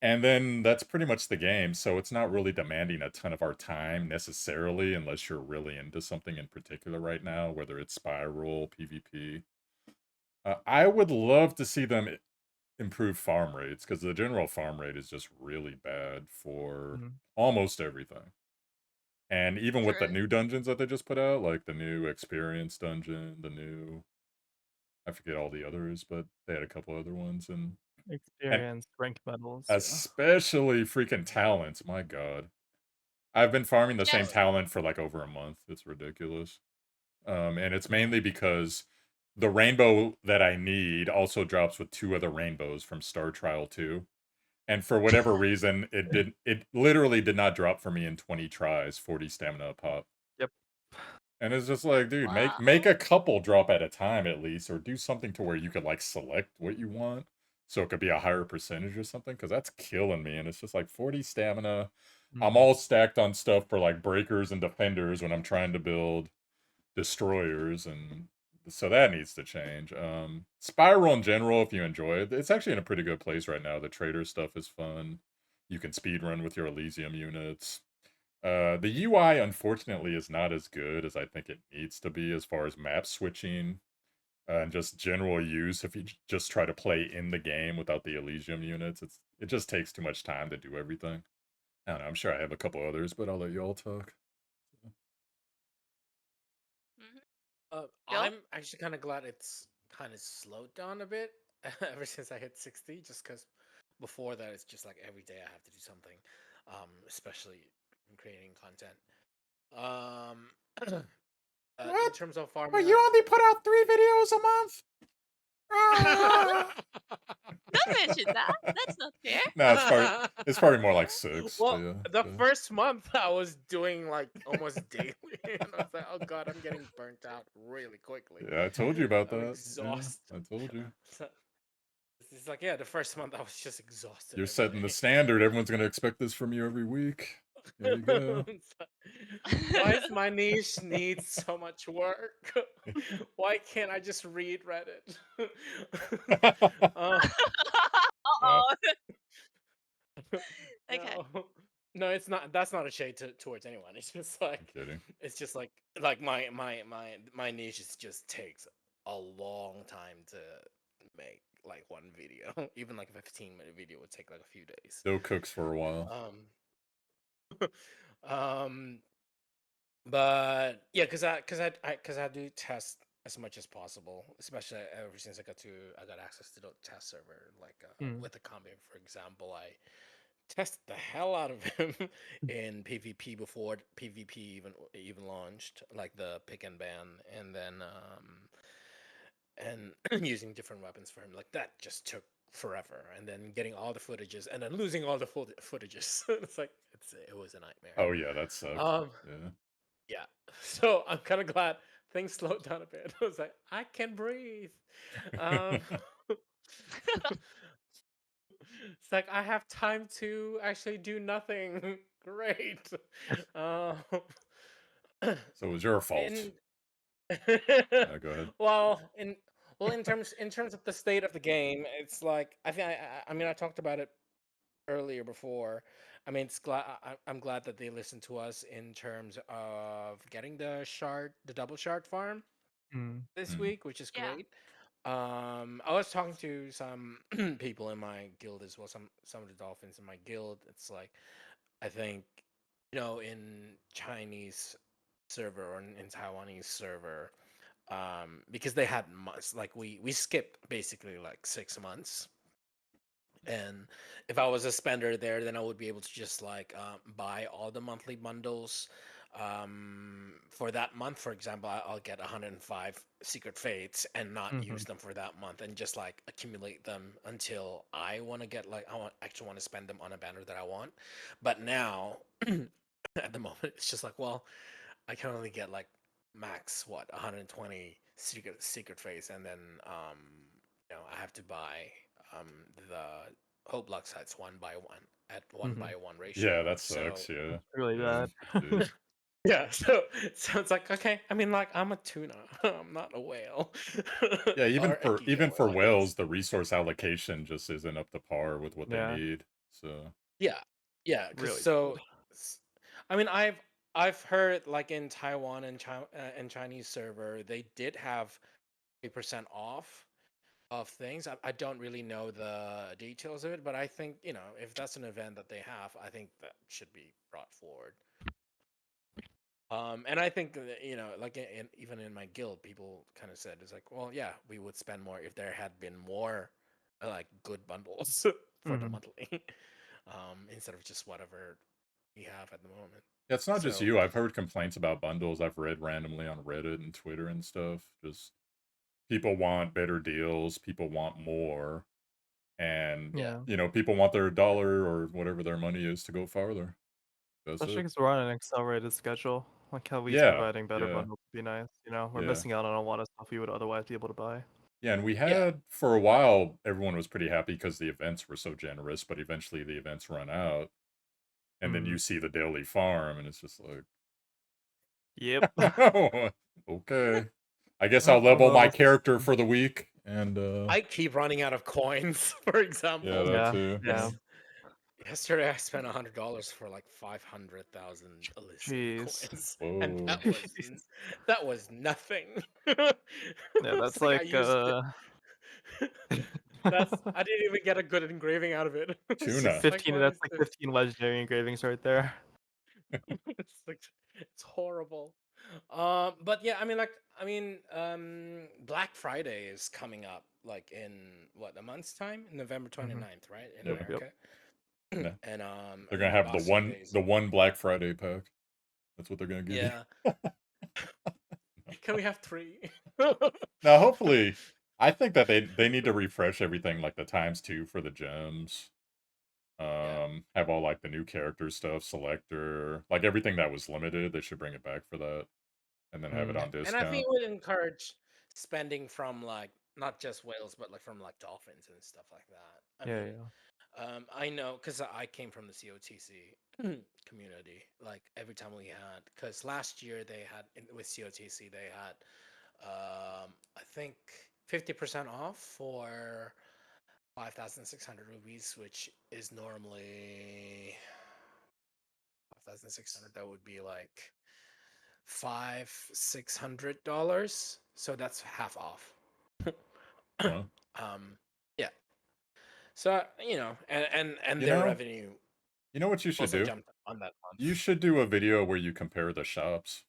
And then that's pretty much the game. So it's not really demanding a ton of our time necessarily, unless you're really into something in particular right now, whether it's Spiral, PvP. I would love to see them improve farm rates because the general farm rate is just really bad for Mhm. almost everything. And even with the True. new dungeons that they just put out, like the new experience dungeon, the new, I forget all the others, but they had a couple other ones, and Experience, rank medals. Yeah. especially freaking talents. My God, I've been farming the same Yes. talent for like over a month. It's ridiculous. And it's mainly because the rainbow that I need also drops with 2 other rainbows from Star Trial 2. And for whatever reason, it literally did not drop for me in 20 tries, 40 stamina a pop. Yep. And it's just like, dude, make Wow. a couple drop at a time at least, or do something to where you could like select what you want, so it could be a higher percentage or something. Because that's killing me, and it's just like 40 stamina. I'm all stacked on stuff for like breakers and defenders when I'm trying to build destroyers, and so that needs to change. Spiral in general, if you enjoy it, it's actually in a pretty good place right now. The trader stuff is fun. You can speed run with your Elysium units. The UI, unfortunately, is not as good as I think it needs to be as far as map switching and just general use. If you just try to play in the game without the Elysium units, it just takes too much time to do everything. I don't know. I'm sure I have a couple others, but I'll let you all talk. Mhm. Joe? I'm actually kind of glad it's kind of slowed down a bit ever since I hit 60, just because before that it's just like every day I have to do something, especially in creating content. Um, in What? terms of farming, But you only put out 3 videos a month? Don't mention that. That's not fair. No, it's probably more like 6, but well, yeah. the first month I was doing like almost daily, and I was like, "Oh God, I'm getting burnt out really quickly. Yeah, I told you about I'm that. Yeah, exhausted." I told you. So, it's like, yeah, the first month I was just exhausted You're every setting the day. standard. Everyone's gonna expect this from you every week. There you go. It's like, why is my niche need so much work? Why can't I just read Reddit? uh, Yeah, Uh-oh. Okay. no, no, it's not. That's not a shade towards anyone. It's just I'm like, kidding. it's just like my niche just takes a long time to make like one video. Even like a 15-minute video would take like a few days. Still cooks for a while. Um, but yeah, because I do test as much as possible, especially ever since I got access to the test server. Like with the combi, for example, I test the hell out of him in PvP before PvP even launched, like the pick and ban, and then and using different weapons for him. Like that just took forever, and then getting all the footages, and then losing all the footages. It's like it was a nightmare. Oh yeah, that sucks. Um, Yeah. yeah. So I'm kind of glad things slowed down a bit. I was like, I can breathe. Um, it's like I have time to actually do nothing. Great. Um, So it was your fault. in Go ahead. well, in terms of the state of the game, it's like I think I mean I talked about it earlier before. I mean, I'm glad that they listened to us in terms of getting the double shard farm this Mm. week, which is Yeah. great. I was talking to some people in my guild as well, some of the dolphins in my guild. It's like I think in Chinese server or in Taiwanese server, because they had months like we skipped basically like 6 months. And if I was a spender there, then I would be able to just like buy all the monthly bundles. For that month, for example, I'll get 105 secret fates and not use them for that month, and just like accumulate them until I want to get like actually want to spend them on a banner that I want. But now, at the moment, it's just like, well, I can only get like max 120 secret face, and then I have to buy um the hope luck sites one by one at one by one ratio. Yeah, that So sucks. Yeah. Really Yeah. bad. Dude. yeah, so it's like, okay, I mean, like, I'm a tuna. I'm not a whale. Yeah, Or a giga even for whale, I guess. whales, the resource allocation just isn't up to par with what they Yeah. need. So Yeah, yeah, because Really so I mean, I've heard like in Taiwan and Chinese server, they did have 30% off of things. I don't really know the details of it, but I think, if that's an event that they have, I think that should be brought forward. And I think that, like even in my guild, people kind of said it's like, well, yeah, we would spend more if there had been more like good bundles for the monthly, instead of just whatever we have at the moment. It's not just So you. I've heard complaints about bundles. I've read randomly on Reddit and Twitter and stuff. Just people want better deals. People want more. And, yeah, Yeah. people want their dollar or whatever their money is to go farther. That's Especially it. because we're on an accelerated schedule. Like at least Yeah. providing better Yeah. bundles would be nice. We're Yeah. missing out on a lot of stuff we would otherwise be able to buy. Yeah, and we yeah, had for a while everyone was pretty happy because the events were so generous, but eventually the events run out, and then Mm. you see the daily farm, and it's just like, Yep. okay, I guess I'll level my character for the week, and I keep running out of coins. For yeah, example, that Yeah. too. Yeah. yesterday I spent $100 for like 500,000 Elysian Jeez. coins, and Whoa, that was nothing. Yeah, It's that's like I like used it. I didn't even get a good engraving out of it. It's tuna. just like, 15. what That's is like this? 15 legendary engravings right there. It's like it's horrible. But yeah, Black Friday is coming up like in what, a month's time, November 29th, right, in Yep. Yep. America. Yeah. And They're in gonna the have last few days, the one Black Friday pack. That's what they're gonna give you. yeah. Can we have 3? Now, hopefully, I think that they need to refresh everything, like the times 2 for the gems. Yeah. Have all like the new character stuff, selector, like everything that was limited. They should bring it back for that, and then have it Mm. on And I think discount. it would encourage spending from like not just whales, but like from like dolphins and stuff like that. Yeah, yeah. I know because I came from the COTC community. Like every time we had, because last year they had with COTC they had, I think 50% off for 5,600 rupees, which is normally 5,600. That would be like $600. So that's half off. Huh? Yeah. So and You their know, revenue you know what you should also do? jumped on that You month. should do a video where you compare the shops,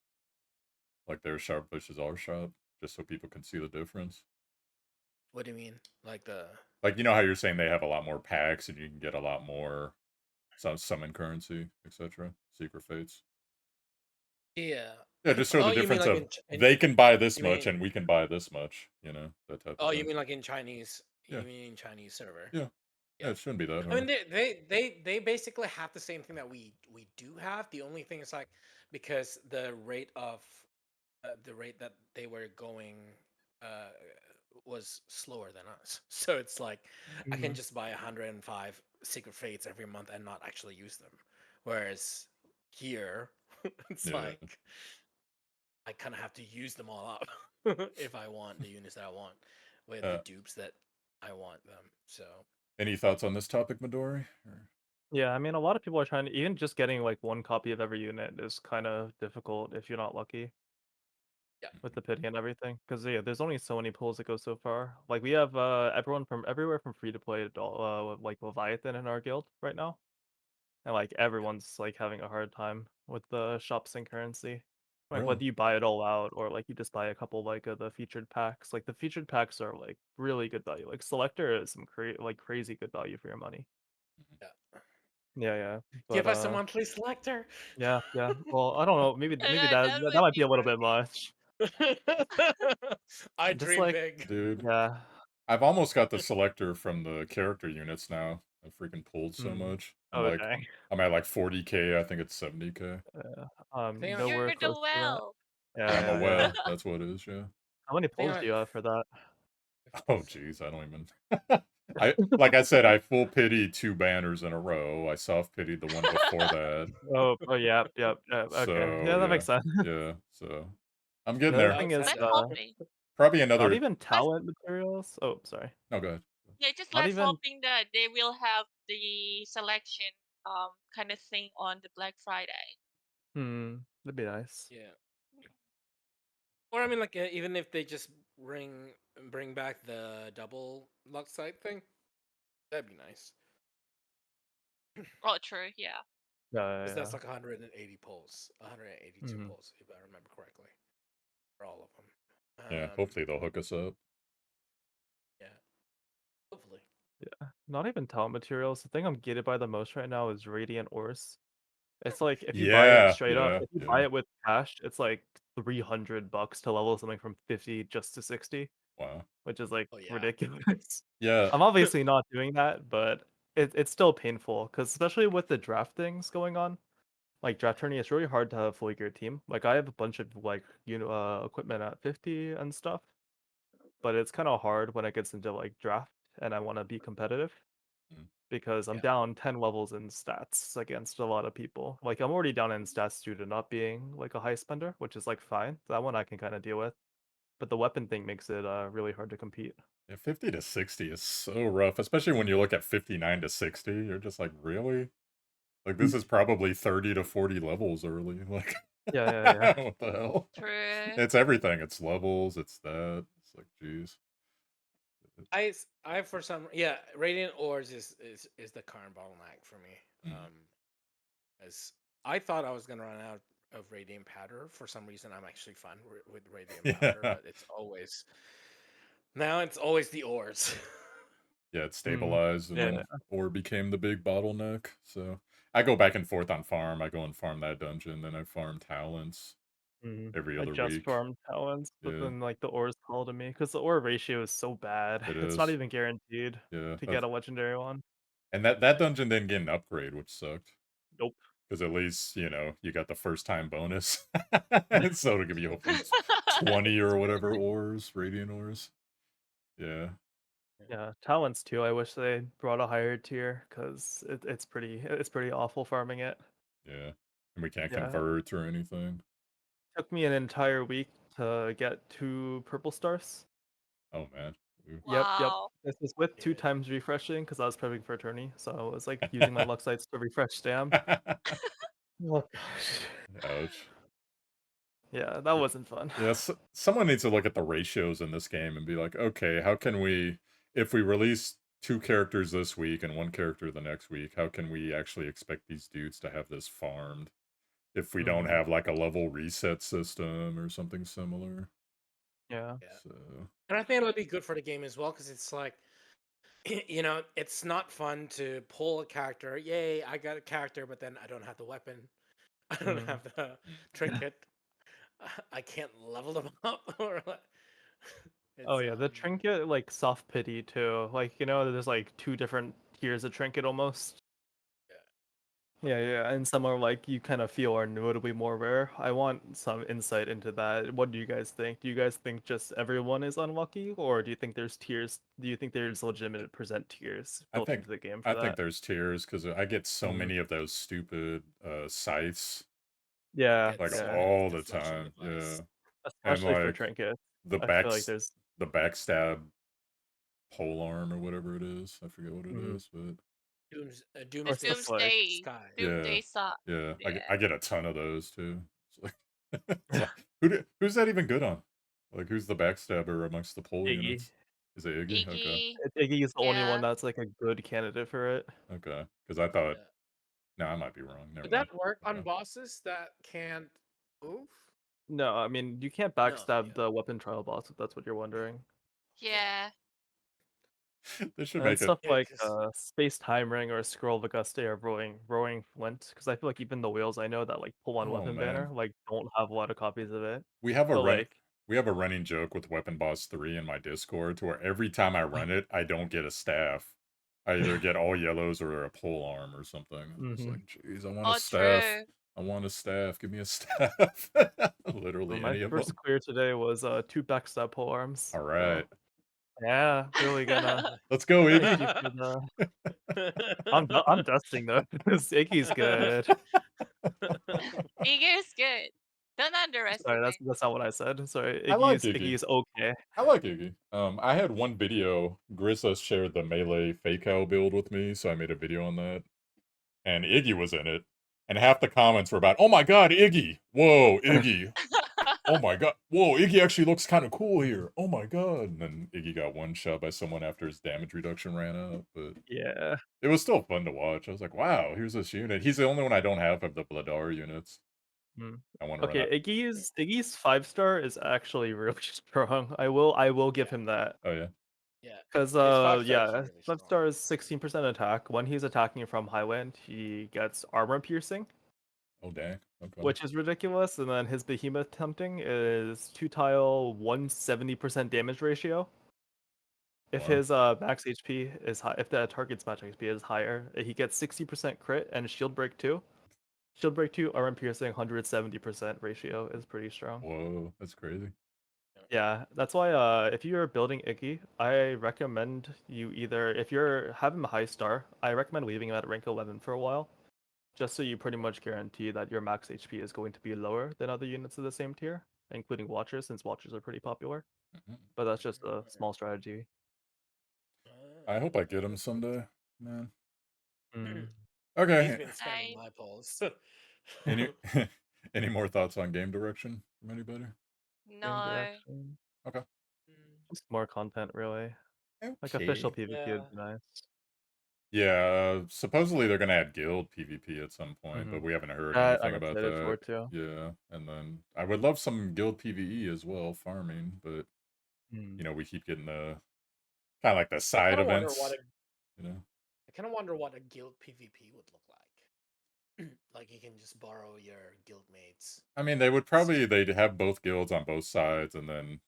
like their shop versus our shop, just so people can see the difference. What do you mean? Like the Like, you know how you're saying they have a lot more packs and you can get a lot more summon currency, etc. Secret fates. yeah. Yeah, just show Oh, the you mean difference like of they can buy this you much mean and we can buy this much. That type of oh, you thing. mean like in Chinese? Yeah, You mean in Chinese server? yeah, yeah. Yeah. It shouldn't be that I mean hard. they basically have the same thing that we do have. The only thing is like because the rate that they were going uh was slower than us. So it's like I can Mm. just buy 105 secret fates every month and not actually use them. Whereas here it's Yeah. like I kind of have to use them all up if I want the units that I want with the dupes that I want them. So Any thoughts on this topic, Midori? Or- Yeah, I mean, a lot of people are trying to, even just getting like one copy of every unit is kind of difficult if you're not lucky yeah, with the pity and everything. Because yeah, there's only so many pulls that go so far. Like we have everyone from everywhere from free to play to like Leviathan in our guild right now, and like everyone's like having a hard time with the shops and currency. Like Really? whether you buy it all out or like you just buy a couple like the featured packs. Like the featured packs are like really good value. Like selector is some crazy good value for your money. yeah. Yeah, yeah. But Give us a monthly selector. yeah, yeah. Well, I don't know. Maybe That, that that would might be be a little bit perfect. much. I Just dream like big. Dude, yeah. I've almost got the selector from the character units now. I freaking pulled so Mm. much. Oh dang. I'm at like 40K. I think it's 70K. Yeah. I think I'm, Nowhere You're the close to that. well. Yeah, Yeah, I'm a yeah, yeah. well. That's what it is. Yeah. How many I think pulls I'm do at you have for that? Oh, geez. I don't even. Like I said, I full pity 2 banners in a row. I soft pitied the one before that. Oh, yeah, yep, yep. Okay, So yeah, that yeah, makes sense. yeah. So I'm getting The other there. thing is, outside Let's the hoping. Probably not another. even Let's talent materials. Oh, sorry. No, go ahead. yeah, just Not let's even. hoping that they will have the selection kind of thing on the Black Friday. That'd be nice. yeah. Or I mean, like even if they just bring back the double luck side thing, that'd be nice. Oh, true. Yeah. Yeah, Because yeah, that's like 180 pulls, 182 yeah. pulls, if I remember correctly, for all of them. Yeah, hopefully they'll hook us up. Yeah, hopefully. Yeah. Not even talent materials. The thing I'm gated by the most right now is Radiant Ores. It's like if you buy it Yeah, straight up, yeah, if you buy yeah. it with cash, it's like $300 to level something from 50 just to 60, Wow. which is like Oh yeah. ridiculous. Yeah. I'm obviously not doing that, but it's still painful because especially with the draft things going on, like draft tourney, it's really hard to have a fully geared team. Like I have a bunch of like equipment at 50 and stuff, but it's kind of hard when it gets into like draft and I want to be competitive Mm. because I'm Yeah. down 10 levels in stats against a lot of people. Like I'm already down in stats due to not being like a high spender, which is like fine. That one I can kind of deal with. But the weapon thing makes it really hard to compete. Yeah, 50 to 60 is so rough, especially when you look at 59 to 60. You're just like, really? Like, this is probably 30 to 40 levels early. Like, Yeah, yeah, yeah. what the hell? True. It's everything. It's levels, it's that. It's like, jeez. I for some Radiant Ores is the current bottleneck for me. Mm. As I thought I was gonna run out of Radiant Powder. For some reason, I'm actually fine with Radiant Powder, Yeah. but it's always the ores. Yeah, it Mm, stabilized and yeah. then or became the big bottleneck. So I go back and forth on farm. I go and farm that dungeon, then I farm talents every I other just week. farmed talents, but Yeah, then like the ores call to me because the ore ratio is so bad. it It's not is. even guaranteed Yeah. to get a legendary one. And that dungeon didn't get an upgrade, which sucked. Nope. Because at least, you got the first time bonus. So it'll give you hopefully 20 or whatever ores, radiant ores. Yeah. Yeah, talents too. I wish they brought a higher tier because it's pretty awful farming it. Yeah. And we can't Yeah, convert or anything. took me an entire week to get 2 purple stars. Oh man. Ooh. Yep. Wow. This was with 2 times refreshing because I was prepping for attorney, so I was like using my luck sites to refresh stam. Oh gosh. Ouch. Yeah, that wasn't fun. Yes, someone needs to look at the ratios in this game and be like, okay, how can we, if we release 2 characters this week and 1 character the next week, how can we actually expect these dudes to have this farmed if we don't have like a level reset system or something similar? Yeah. Yeah. So, And I think it'll be good for the game as well because it's like, it's not fun to pull a character. Yay, I got a character, but then I don't have the weapon. I don't Mm. have the trinket. I can't level them up. Or Oh it's yeah, the trinket like soft pity too. Like there's like 2 different tiers of trinket almost. Yeah, and some are like you kind of feel are notably more rare. I want some insight into that. What do you guys think? Do you guys think just everyone is unlucky, or do you think there's tiers? Do you think there's legitimate percent tiers I built think into the game I for think that? there's tiers because I get so Mm. many of those stupid scythes Yeah, like it's yeah, all the deflection time. device. Yeah. And especially for like trinkets. the I feel like backs there's. the backstab pole arm or whatever it is. I forget what it Mhm. is, but It's It's Doomsday just like. Doomsday. Sky. yeah, Doomsday suck. yeah. Yeah. I get a ton of those too. It's like, it's like who's that even good on? Like who's the backstabber amongst the pole Iggy. units? Is it Iggy? Okay, Iggy. Iggy is the only one Yeah. that's like a good candidate for it. okay. Because I thought Yeah. no, I might be wrong. Never Would that mind. work on Okay. bosses that can't move? No, I mean you can't No. backstab Yeah. the weapon trial boss if that's what you're wondering. Yeah. Yeah. They should And make it. stuff Yeah. like Because Space Time Ring or Scroll of Auguste or Roaring Flint, because I feel like even the whales I know that like pull on Oh weapon banner man, like don't have a lot of copies of it. we have a So run. like, We have a running joke with Weapon Boss 3 in my Discord to where every time I run it, I don't get a staff. I either get all yellows or a pole arm or something. I'm just hmm like, jeez, I want a Oh, staff. true. I want a staff. Give me a staff. Literally my any of first them. clear today was 2 backstab pole arms. All right. So yeah, really gonna Let's go, thank you Iggy. for the. I'm dusting though. Iggy's good. Iggy is good. Don't Sorry, underestimate. that's not what I said. Sorry, I like Iggy's Iggy. Iggy's okay. I like Iggy. I had one video. Grissa shared the melee fake out build with me, so I made a video on that. And Iggy was in it. And half the comments were about, oh my god, Iggy. Whoa, Iggy. Oh my god. Whoa, Iggy actually looks kind of cool here. Oh my god. And then Iggy got one shot by someone after his damage reduction ran out. But Yeah. it was still fun to watch. I was like, wow, here's this unit. He's the only one I don't have of the Vladar units. Hmm. I want to run Okay, out. Iggy's 5-star is actually really strong. I will give him that. Oh yeah. yeah. Because His 5 stars are yeah, really 5 strong. star is 16% attack. When he's attacking from high wind, he gets armor piercing. Oh dang. Okay. which is ridiculous. And then his behemoth tempting is 2-tile 170% damage ratio. If Wow. his max HP is high, if the target's max HP is higher, he gets 60% crit and shield break 2. Shield break 2, armor piercing 170% ratio is pretty strong. Whoa, that's crazy. Yeah, that's why if you're building Icky, I recommend you either, if you're having a high star, I recommend leaving him at rank 11 for a while, just so you pretty much guarantee that your max HP is going to be lower than other units of the same tier, including Watchers, since Watchers are pretty popular. Mhm. But that's just a small strategy. I hope I get him someday, man. Mm. He's Okay. been spamming my polls. Any any more thoughts on game direction from anybody? Game No. direction. Okay. Just more content, really. Like Okay. official PvP Yeah. would be nice. Yeah, supposedly they're gonna add guild PvP at some point, but Mhm. we haven't heard That anything I'm about excited for that. too. Yeah, and then I would love some guild PvE as well, farming, but Mm. you know, we keep getting the kind of like the I side kind of wonder events. what a You know, I kind of wonder what a guild PvP would look like. Like you can just borrow your guild mates. I mean, they'd have both guilds on both sides, and then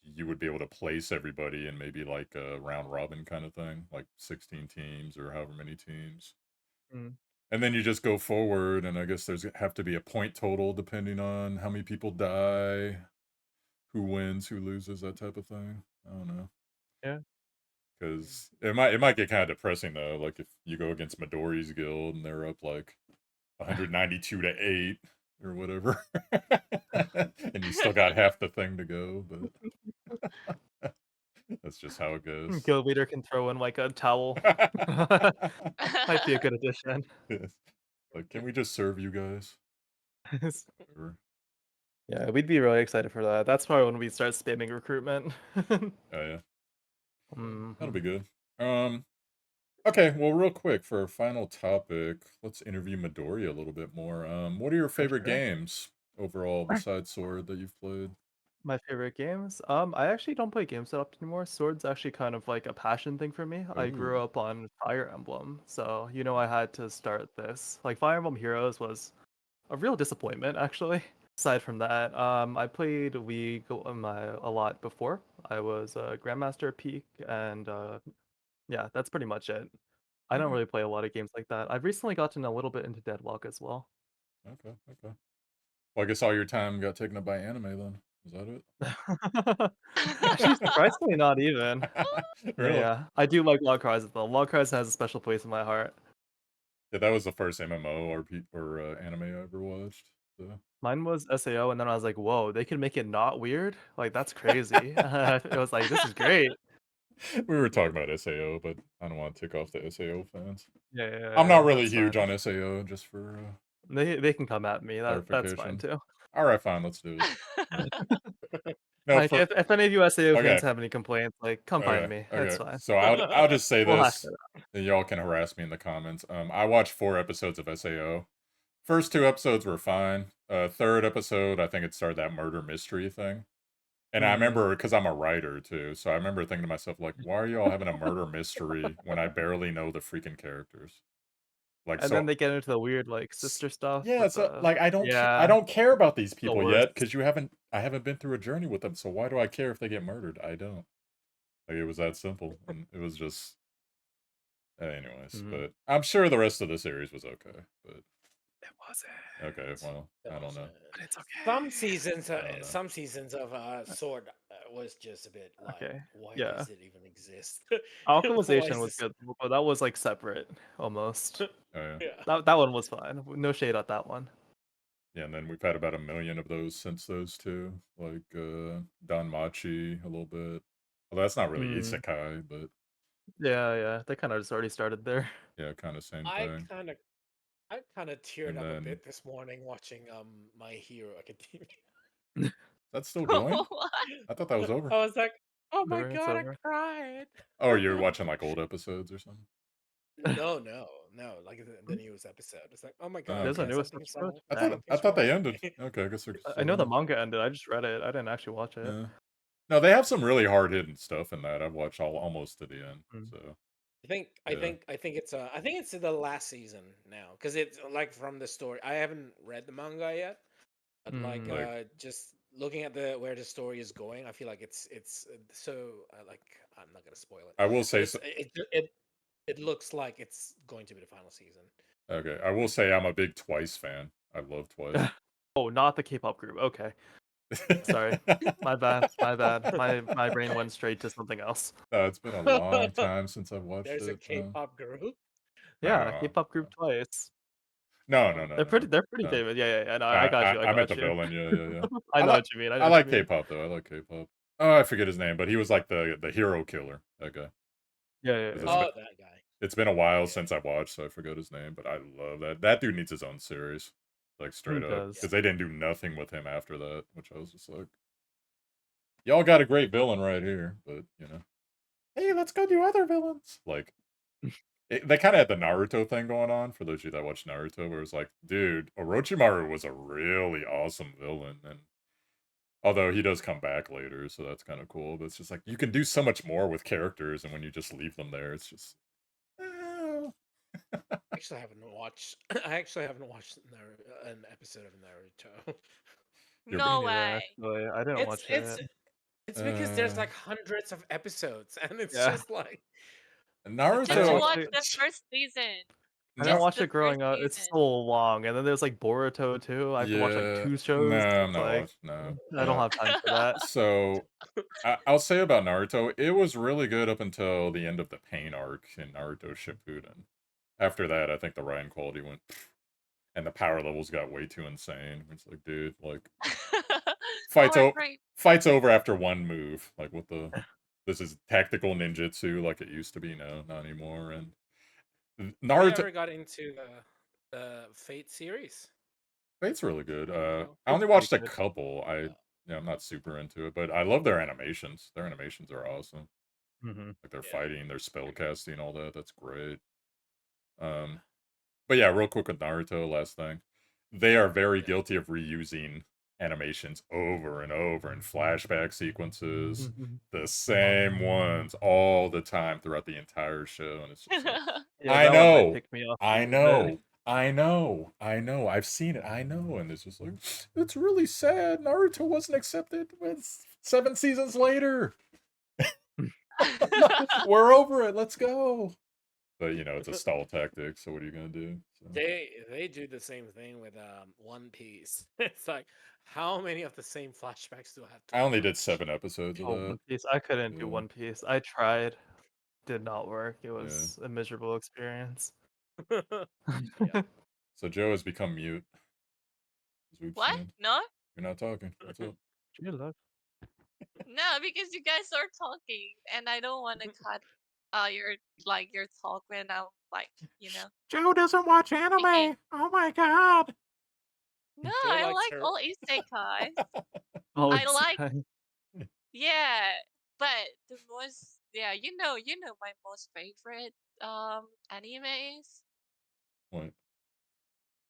you would be able to place everybody in maybe like a round robin kind of thing, like 16 teams or however many teams. Mm. And then you just go forward, and I guess there's have to be a point total depending on how many people die, who wins, who loses, that type of thing. I don't know. Yeah. Because it might get kind of depressing though. Like if you go against Midori's guild and they're up like 192 to 8 or whatever, and you still got half the thing to go, but that's just how it goes. Guild leader can throw in like a towel. Might be a good addition. Yes. Like, can we just serve you guys? Whatever. Yeah, we'd be really excited for that. That's probably when we start spamming recruitment. Oh yeah, that'll be Mhm. good. Okay, well, real quick for our final topic, let's interview Midori a little bit more. What are your favorite sure. games overall besides Sword that you've played? My favorite games? I actually don't play games that often anymore. Sword's actually kind of like a passion thing for me. I grew Ooh. up on Fire Emblem, so I had to start this. Like Fire Emblem Heroes was a real disappointment, actually. Aside from that, I played League a lot before. I was a Grandmaster Peak, and yeah, that's pretty much it. I don't Okay, really play a lot of games like that. I've recently gotten a little bit into Deadlock as well. okay. Well, I guess all your time got taken up by anime then. Is that Actually, surprisingly, not even. it? Yeah, Really? yeah. I do like Log Horizon though. Log Horizon has a special place in my heart. Yeah, that was the first MMO or anime I ever watched. So. Mine was SAO, and then I was like, "Whoa, they can make it not weird? Like that's crazy." It was like, "This is great." We were talking about SAO, but I don't want to tick off the SAO fans. Yeah, yeah, I'm not yeah, really that's huge fine. on SAO, just for They can come at me. That's fine clarification. too. All right, fine, let's do it. No, Like for if any of you SAO fans okay, have any complaints, like come find me. It's okay. fine. So I'll just say We'll hash this, it and y'all can harass me in the comments. I watched 4 episodes of SAO. First 2 episodes were fine. Third episode, I think it started that murder mystery thing. And I out. remember, because I'm a writer too, so I remember thinking to myself, like, why are y'all having a murder mystery when I barely know the freaking characters? Like, And then so, they get into the weird like sister stuff yeah, with so, the like, I yeah, don't care about these the people worst. yet, because I haven't been through a journey with them, so why do I care if they get murdered? I don't. Like, it was that simple, and it was just, anyways, Mhm. but I'm sure the rest of the series was okay, but, It wasn't. okay, well, I don't know. But it's okay. I don't know. Some seasons of Sword was just a bit like, Okay. why Yeah. does it even exist? Why Alchemization is was this? good, but that was like separate almost. Oh, yeah. Yeah. That one was fine. No shade at that one. Yeah, and then we've had about 1 million of those since those two, like Don Machi a little bit. Well, that's not really Mm. isekai, but Yeah, yeah. They kind of just already started there. yeah, kind of same I thing. kind of I kind of teared And up a then bit this morning watching My Hero Academia. that's still going? What? I thought that was over. I was like, oh my It's god, I over. cried. Oh, you're watching like old episodes or something? No, like the newest episode. It's like, oh my Oh, god, There's a okay. newest episode. Dang. I something's thought wrong they with ended. me. Okay, I guess they're I still know the going. manga ended. I just read it. I didn't actually watch it. Yeah. No, they have some really hard hitting stuff in that. I've watched almost to the end. Mm. So Yeah. I think it's the last season now because it's like from the story. I haven't read the manga yet, but like Like just looking at the where the story is going, I feel like it's so like I'm not gonna spoil it, I will but say so, it looks like it's going to be the final season. okay. I will say I'm a big Twice fan. I love Twice. Oh, not the K-pop group. Okay, sorry. My bad. My bad. My brain went straight to something else. No, it's been a long time since I've watched There's a it. K-pop group. Yeah, No, K-pop group Twice. no, no, Oh, no, They're no, no. pretty No. famous. Yeah. No, I got you. I I meant got the you. villain. Yeah, yeah, yeah. I know what you mean. I know I what you like mean. K-pop though. I like K-pop. Oh, I forget his name, but he was like the hero killer. That guy. Yeah. 'Cause oh, that guy. it's been a while Yeah, since I watched, so I forgot his name. But I love that. That dude needs his own series, like He straight up, does. because they didn't do nothing with him after that. Which I was just like, y'all got a great villain right here, but hey, let's go do other villains. Like they kind of had the Naruto thing going on for those of you that watch Naruto, where it was like, dude, Orochimaru was a really awesome villain, and although he does come back later, so that's kind of cool. But it's just like you can do so much more with characters, and when you just leave them there, it's just. Oh. actually haven't watched. I actually haven't watched an episode of Naruto. You're Me No neither, way. actually. I didn't It's watch it's it. it's because there's like hundreds of episodes, and it's Yeah. just like it's I Just didn't Naruto. watch watch it. the first season. I didn't No, Just watch the it first growing up. It's season. so long, and then there's like Boruto too. I have to watch like yeah, 2 no, shows. I'm It's not like watching. No, I don't have time for that. so I'll say about Naruto, it was really good up until the end of the Pain arc in Naruto Shippuden. After that, I think the writing quality went, and the power levels got way too insane. It's like, dude, like fights Power o- creep. fights over after one move. Like what the? This is tactical ninjutsu like it used to be. No, not anymore. And have you Naruto, ever got into the Fate series? Fate's really good. Naruto. I It's only pretty watched a good. couple. Uh, I'm not super into it, but I love their animations. Their animations are awesome. Hmm. Like their yeah, fighting, their spell pretty good. casting, all that. That's great. Yeah, But yeah, real quick with Naruto, last thing. They are very yeah. guilty of reusing animations over and over in flashback sequences, Mhm. the same ones all the time throughout the entire show. And it's just like, Yeah, I that one might know, pick me off a I little bit. know, I know, I know, I've seen it, I know. And it's just like, it's really sad. Naruto wasn't accepted with 7 seasons later. We're over it. Let's go. But it's a stall tactic. So what are you gonna do? So. They do the same thing with One Piece. It's like how many of the same flashbacks do I have to I only did watch? 7 episodes of Oh, that. One Piece. I couldn't do Yeah, One Piece. I tried. Did not work. It yeah. was a miserable experience. Yeah. So Joe has become mute, as we've What? seen. No? You're not talking. What's up? True love. No, because you guys are talking and I don't want to cut your talk when I'm like, you know, Joe doesn't watch speaking. anime. Oh my god. No, Joe I likes like her. all isekais. Oh, I it's like yeah, but the most you know my most favorite animes. What?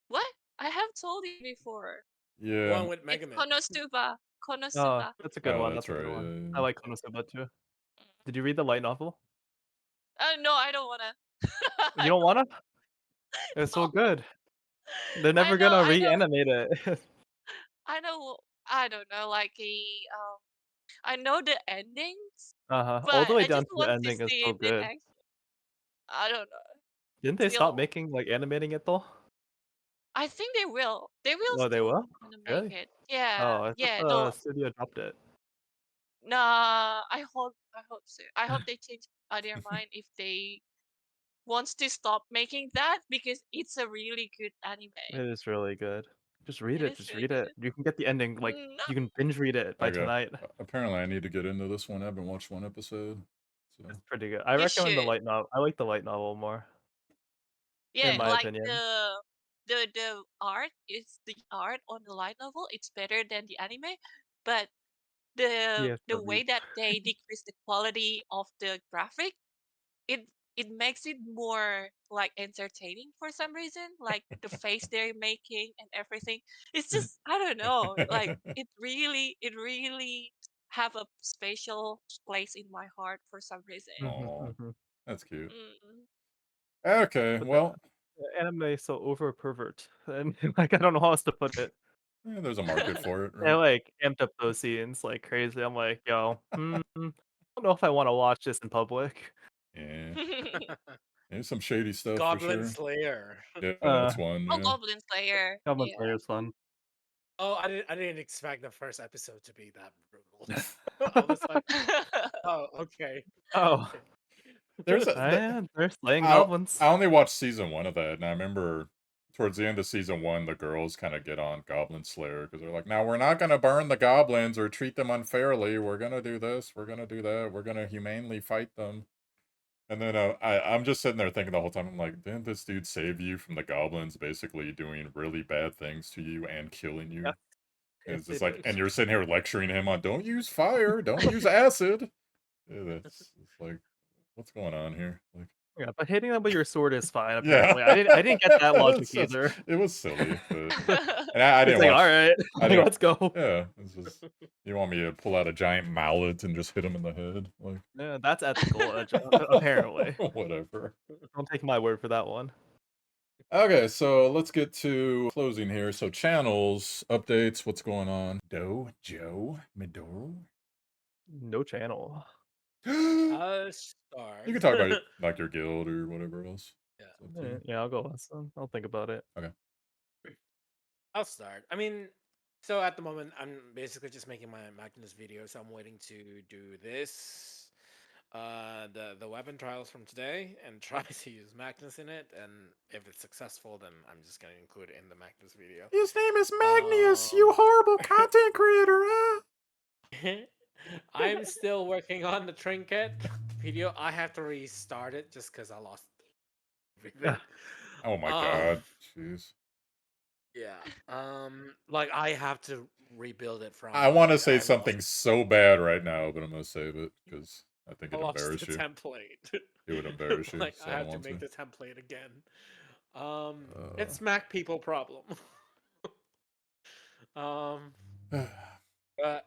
What? I have told you before. The Yeah. one with It's Megaman. Konosuba. Oh, Konosuba. that's a good Oh, one. that's That's a right. good one. Yeah, I yeah. like Konosuba too. Mm. Did you read the light novel? Oh no, I don't wanna. You I don't don't. wanna? It's so No. good. They're I never know. gonna I know. reanimate it. I know. I don't know. Like I know the endings, Uh-huh. but All the way I down just to the want to ending is so see the good. action. I don't know. Didn't they stop Still, making like animating it though? I think they will. They will Oh, they still will? gonna make Really? it. Yeah. Oh, I thought Yeah. the They'll. studio dropped it. Nah. I hope so. I hope they change their mind if they wants to stop making that because it's a really good anime. It is really good. Just read It it. is Just really read it. good. You can get the ending. Like No. you can binge read it by Okay. tonight. Apparently, I need to get into this one. I haven't watched one episode. So, It's pretty good. I You recommend the should. light novel. I like the light novel more, in Yeah, my like opinion. the art is the art on the light novel. It's better than the anime, but You have to the read. way that they decrease the quality of the graphic, it it makes it more like entertaining for some reason. Like the face they're making and everything. It's just I don't know. Like it really have a special place in my heart for some reason. Mhm, oh, mhm. That's cute. Mm. Okay, But well, the anime is so over pervert. And like I don't know how else to put it. yeah, there's a market for it, I right? like amped up those scenes like crazy. I'm like, yo, I don't know if I want to watch this in public. Yeah, there's some shady stuff for Goblin sure. Slayer. Yeah, Uh, that's one. Oh, Yeah. Goblin Slayer. Goblin Yeah. Slayer is fun. Oh, I didn't expect the first episode to be that brutal. I was like, oh, okay. Oh, There's a, they're slaying I goblins. only watched season 1 of that, and I remember towards the end of season 1, the girls kind of get on Goblin Slayer because they're like, "Now we're not gonna burn the goblins or treat them unfairly. We're gonna do this. We're gonna do that. We're gonna humanely fight them." And then I'm just sitting there thinking the whole time, I'm like, didn't this dude save you from the goblins basically doing really bad things to you and killing you? Yeah, And it's they just like, did. and you're sitting here lecturing him on don't use fire, don't use acid. Yeah, it's like, what's going on here? Like, Yeah, but hitting them with your sword is fine. yeah, Apparently, I didn't get that logic it's just, either. it was silly, but and I It's didn't like, watch. all right, I didn't. let's go. Yeah, it's just you want me to pull out a giant mallet and just hit him in the head, like Yeah, that's ethical, apparently. whatever. Don't take my word for that one. Okay, so let's get to closing here. So channels, updates, what's going on? Joe, Midoro. No channel. You Start. can talk about like your guild or whatever else. Yeah. It's up to you. Yeah, I'll go listen. I'll think about it. Okay. I'll start. I mean, so at the moment, I'm basically just making my Magnus video, so I'm waiting to do this, the weapon trials from today, and try to use Magnus in it. And if it's successful, then I'm just gonna include it in the Magnus video. His name is Magnus, you horrible content creator, huh? I'm still working on the trinket video. I have to restart it just because I lost everything. Oh my god. Jeez. Yeah. Like I have to rebuild it from. I want to like, say I something so bad right now, but I'm gonna save it because I think it'd lost embarrass the you. template. It would embarrass you. Like So I I have don't to want make to. the template again. It's Mac people problem. um, but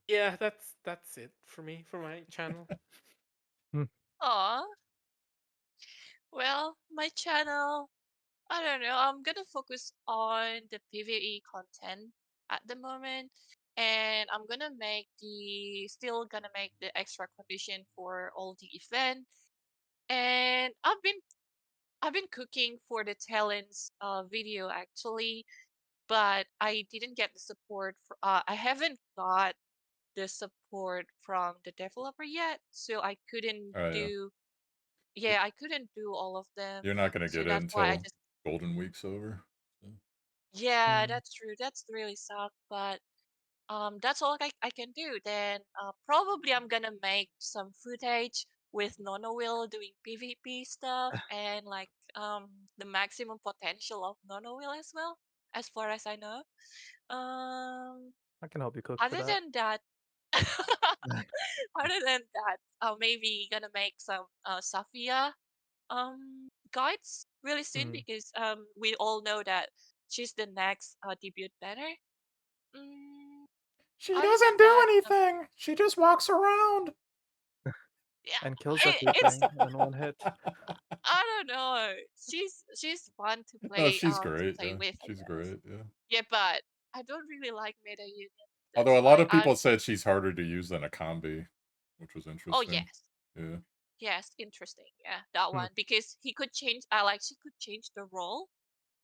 yeah, that's it for me for my channel. Aw. Well, my channel, I don't know. I'm gonna focus on the PvE content at the moment, and I'm gonna still gonna make the extra condition for all the event. And I've been cooking for the talents video actually, but I didn't get the support for. I haven't got the support from the developer yet, so I couldn't Oh yeah. do. Yeah, I couldn't do all of them. You're not gonna So get it that's why I until just. Golden Week's over. So. Yeah, that's true. That's really suck, but that's all I can do. Then probably I'm gonna make some footage with Nono Will doing PvP stuff and like the maximum potential of Nono Will as well, as far as I know. Um, I can help you cook for other that. than that, other than that, maybe gonna make some Safia guides really soon because we all know that she's the next debut banner. Mm, She other than doesn't do that, anything. She just walks around. yeah, And kills it's everything in one hit. I don't know. She's fun No, she's to great. play Yeah, with, I she's guess. great. Yeah. Yeah, but I don't really like meta union. Although That's a lot why of I'm. people said she's harder to use than a combi, which was Oh interesting. yes, Yeah. yes, interesting. Yeah, that one because he could change. I like she could change the role.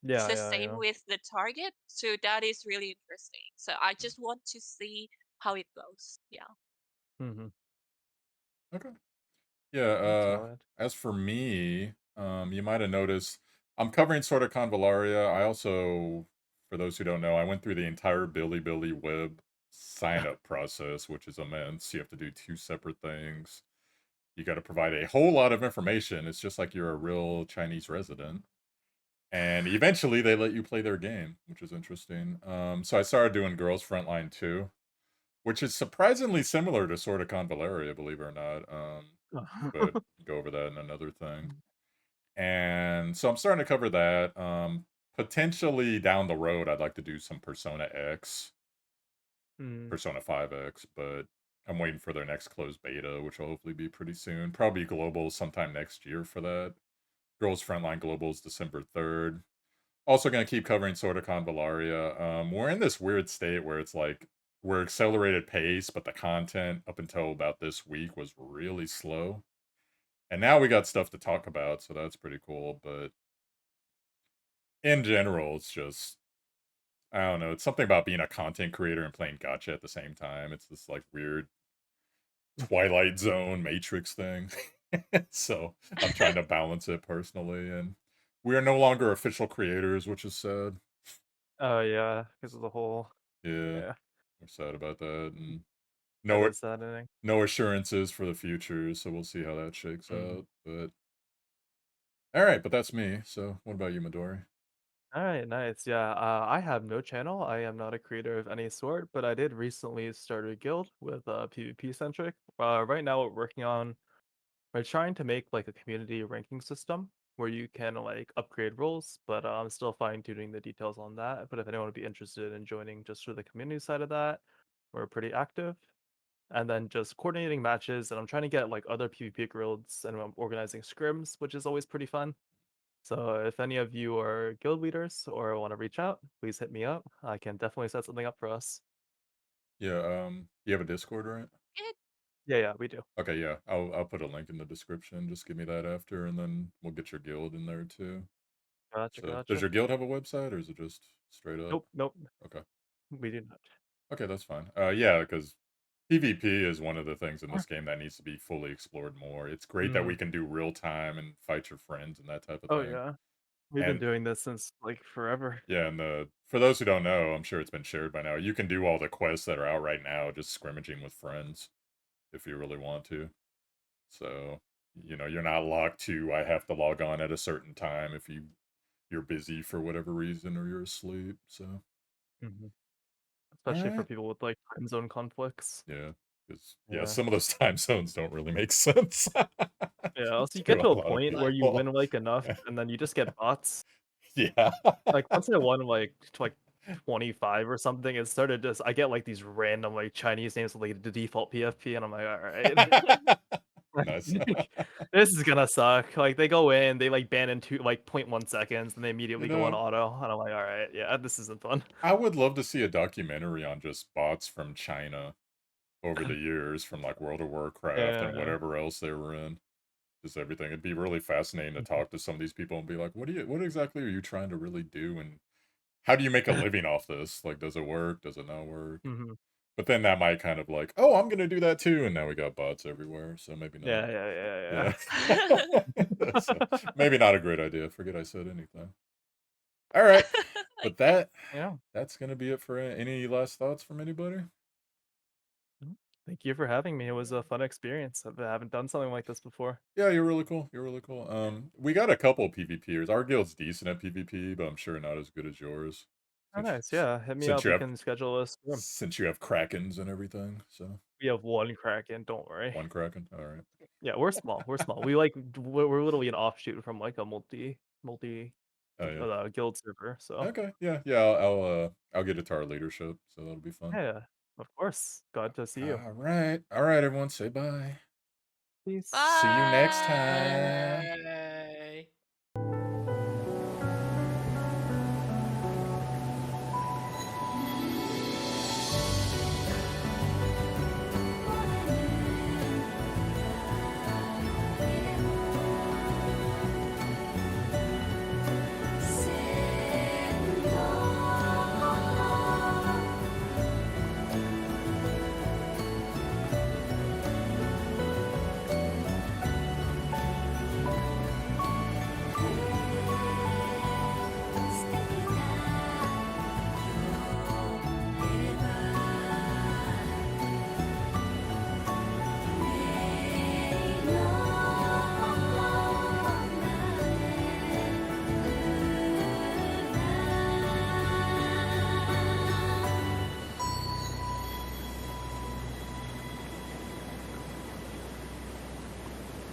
It's Yeah, the yeah, same yeah. with the target, so that is really interesting. So I just want to see how it goes. Yeah. Mm-hmm. Okay. Yeah, That's alright. as for me, you might have noticed I'm covering sort of Convallaria. I also, for those who don't know, I went through the entire Billy web sign-up process, which is immense. You have to do 2 separate things. You got to provide a whole lot of information. It's just like you're a real Chinese resident. And eventually they let you play their game, which is interesting. So I started doing Girls Frontline 2, which is surprisingly similar to sort of Convallaria, believe it or not. But go over that in another thing. And so I'm starting to cover that. Potentially down the road, I'd like to do some Persona X, Mm. Persona 5X, but I'm waiting for their next closed beta, which will hopefully be pretty soon. Probably global sometime next year for that. Girls Frontline Global is December 3rd. Also going to keep covering Sorticon Valaria. We're in this weird state where it's like we're accelerated pace, but the content up until about this week was really slow. And now we got stuff to talk about, so that's pretty cool. But in general, it's just, I don't know. It's something about being a content creator and playing gacha at the same time. It's this like weird Twilight Zone Matrix thing. So I'm trying to balance it personally. And we are no longer official creators, which is sad. Oh yeah, because of the whole. Yeah, Yeah, we're sad about that. And that no is saddening. no assurances for the future, so we'll see how that shakes Mhm. out. But all right, but that's me. So what about you, Midori? All right, nice. Yeah, I have no channel. I am not a creator of any sort, but I did recently start a guild with PvP centric. Right now, we're trying to make like a community ranking system where you can like upgrade roles, but I'm still fine tuning the details on that. But if anyone would be interested in joining just for the community side of that, we're pretty active. And then just coordinating matches, and I'm trying to get like other PvP guilds, and I'm organizing scrims, which is always pretty fun. So if any of you are guild leaders or want to reach out, please hit me up. I can definitely set something up for us. Yeah, you have a Discord, right? It, Yeah, we do. Okay, yeah. I'll put a link in the description. Just give me that after, and then we'll get your guild in there too. Gotcha, So does gotcha. your guild have a website or is it just straight up? Nope, Okay. we do not. Okay, that's fine. Yeah, because PvP is one of the things in this game that needs to be fully explored more. It's great that we Mm. can do real time and fight your friends and that type of Oh thing. yeah, we've been And doing this since like forever. yeah, and for those who don't know, I'm sure it's been shared by now. You can do all the quests that are out right now just scrimmaging with friends if you really want to. So, you're not locked to I have to log on at a certain time if you're busy for whatever reason or you're asleep. So, Mhm. all Especially for right. people with like time zone conflicts. Yeah, because Yeah. some of those time zones don't really make sense. Yeah, also you get To to a a lot of point where you people. win like enough and then you just get bots. Yeah. Like once I won like 25 or something, it started just I get like these random like Chinese names with like the default PFP and I'm like, all right. Nice. Like, this is gonna suck. Like they go in, they like ban in two like 0.1 seconds, and they You immediately go on know, auto. And I'm like, all right, yeah, this isn't fun. I would love to see a documentary on just bots from China over the years, from like World of Warcraft and Yeah. whatever else they were in. Just everything. It'd be really fascinating to Mhm. talk to some of these people and be like, what exactly are you trying to really do? And how do you make a living off this? Like, does it work? Does it not work? Mhm. But then that might kind of like, oh, I'm gonna do that too. And now we got bots everywhere. So maybe not. Yeah. Yeah. So maybe not a great idea. Forget I said anything. All right. But Yeah. that's gonna be it for any last thoughts from anybody? Mhm. Thank you for having me. It was a fun experience. I haven't done something like this before. Yeah, you're really cool. You're really cool. We got a couple PvPers. Our guild's decent at PvP, but I'm sure not as good as yours. Oh, Since nice. Yeah, hit me since up. you We have can schedule a stream. since you have Krakens and everything. So We have one Kraken. Don't worry. one Kraken. All right. Yeah, we're small. We're small. We like we're literally an offshoot from like a multi Oh yeah. guild server. So Okay. Yeah. Yeah. I'll get it to our leadership, so that'll be fun. yeah, of course. Glad to see you. All right. All right, everyone. Say bye. Peace. See you next time. Bye.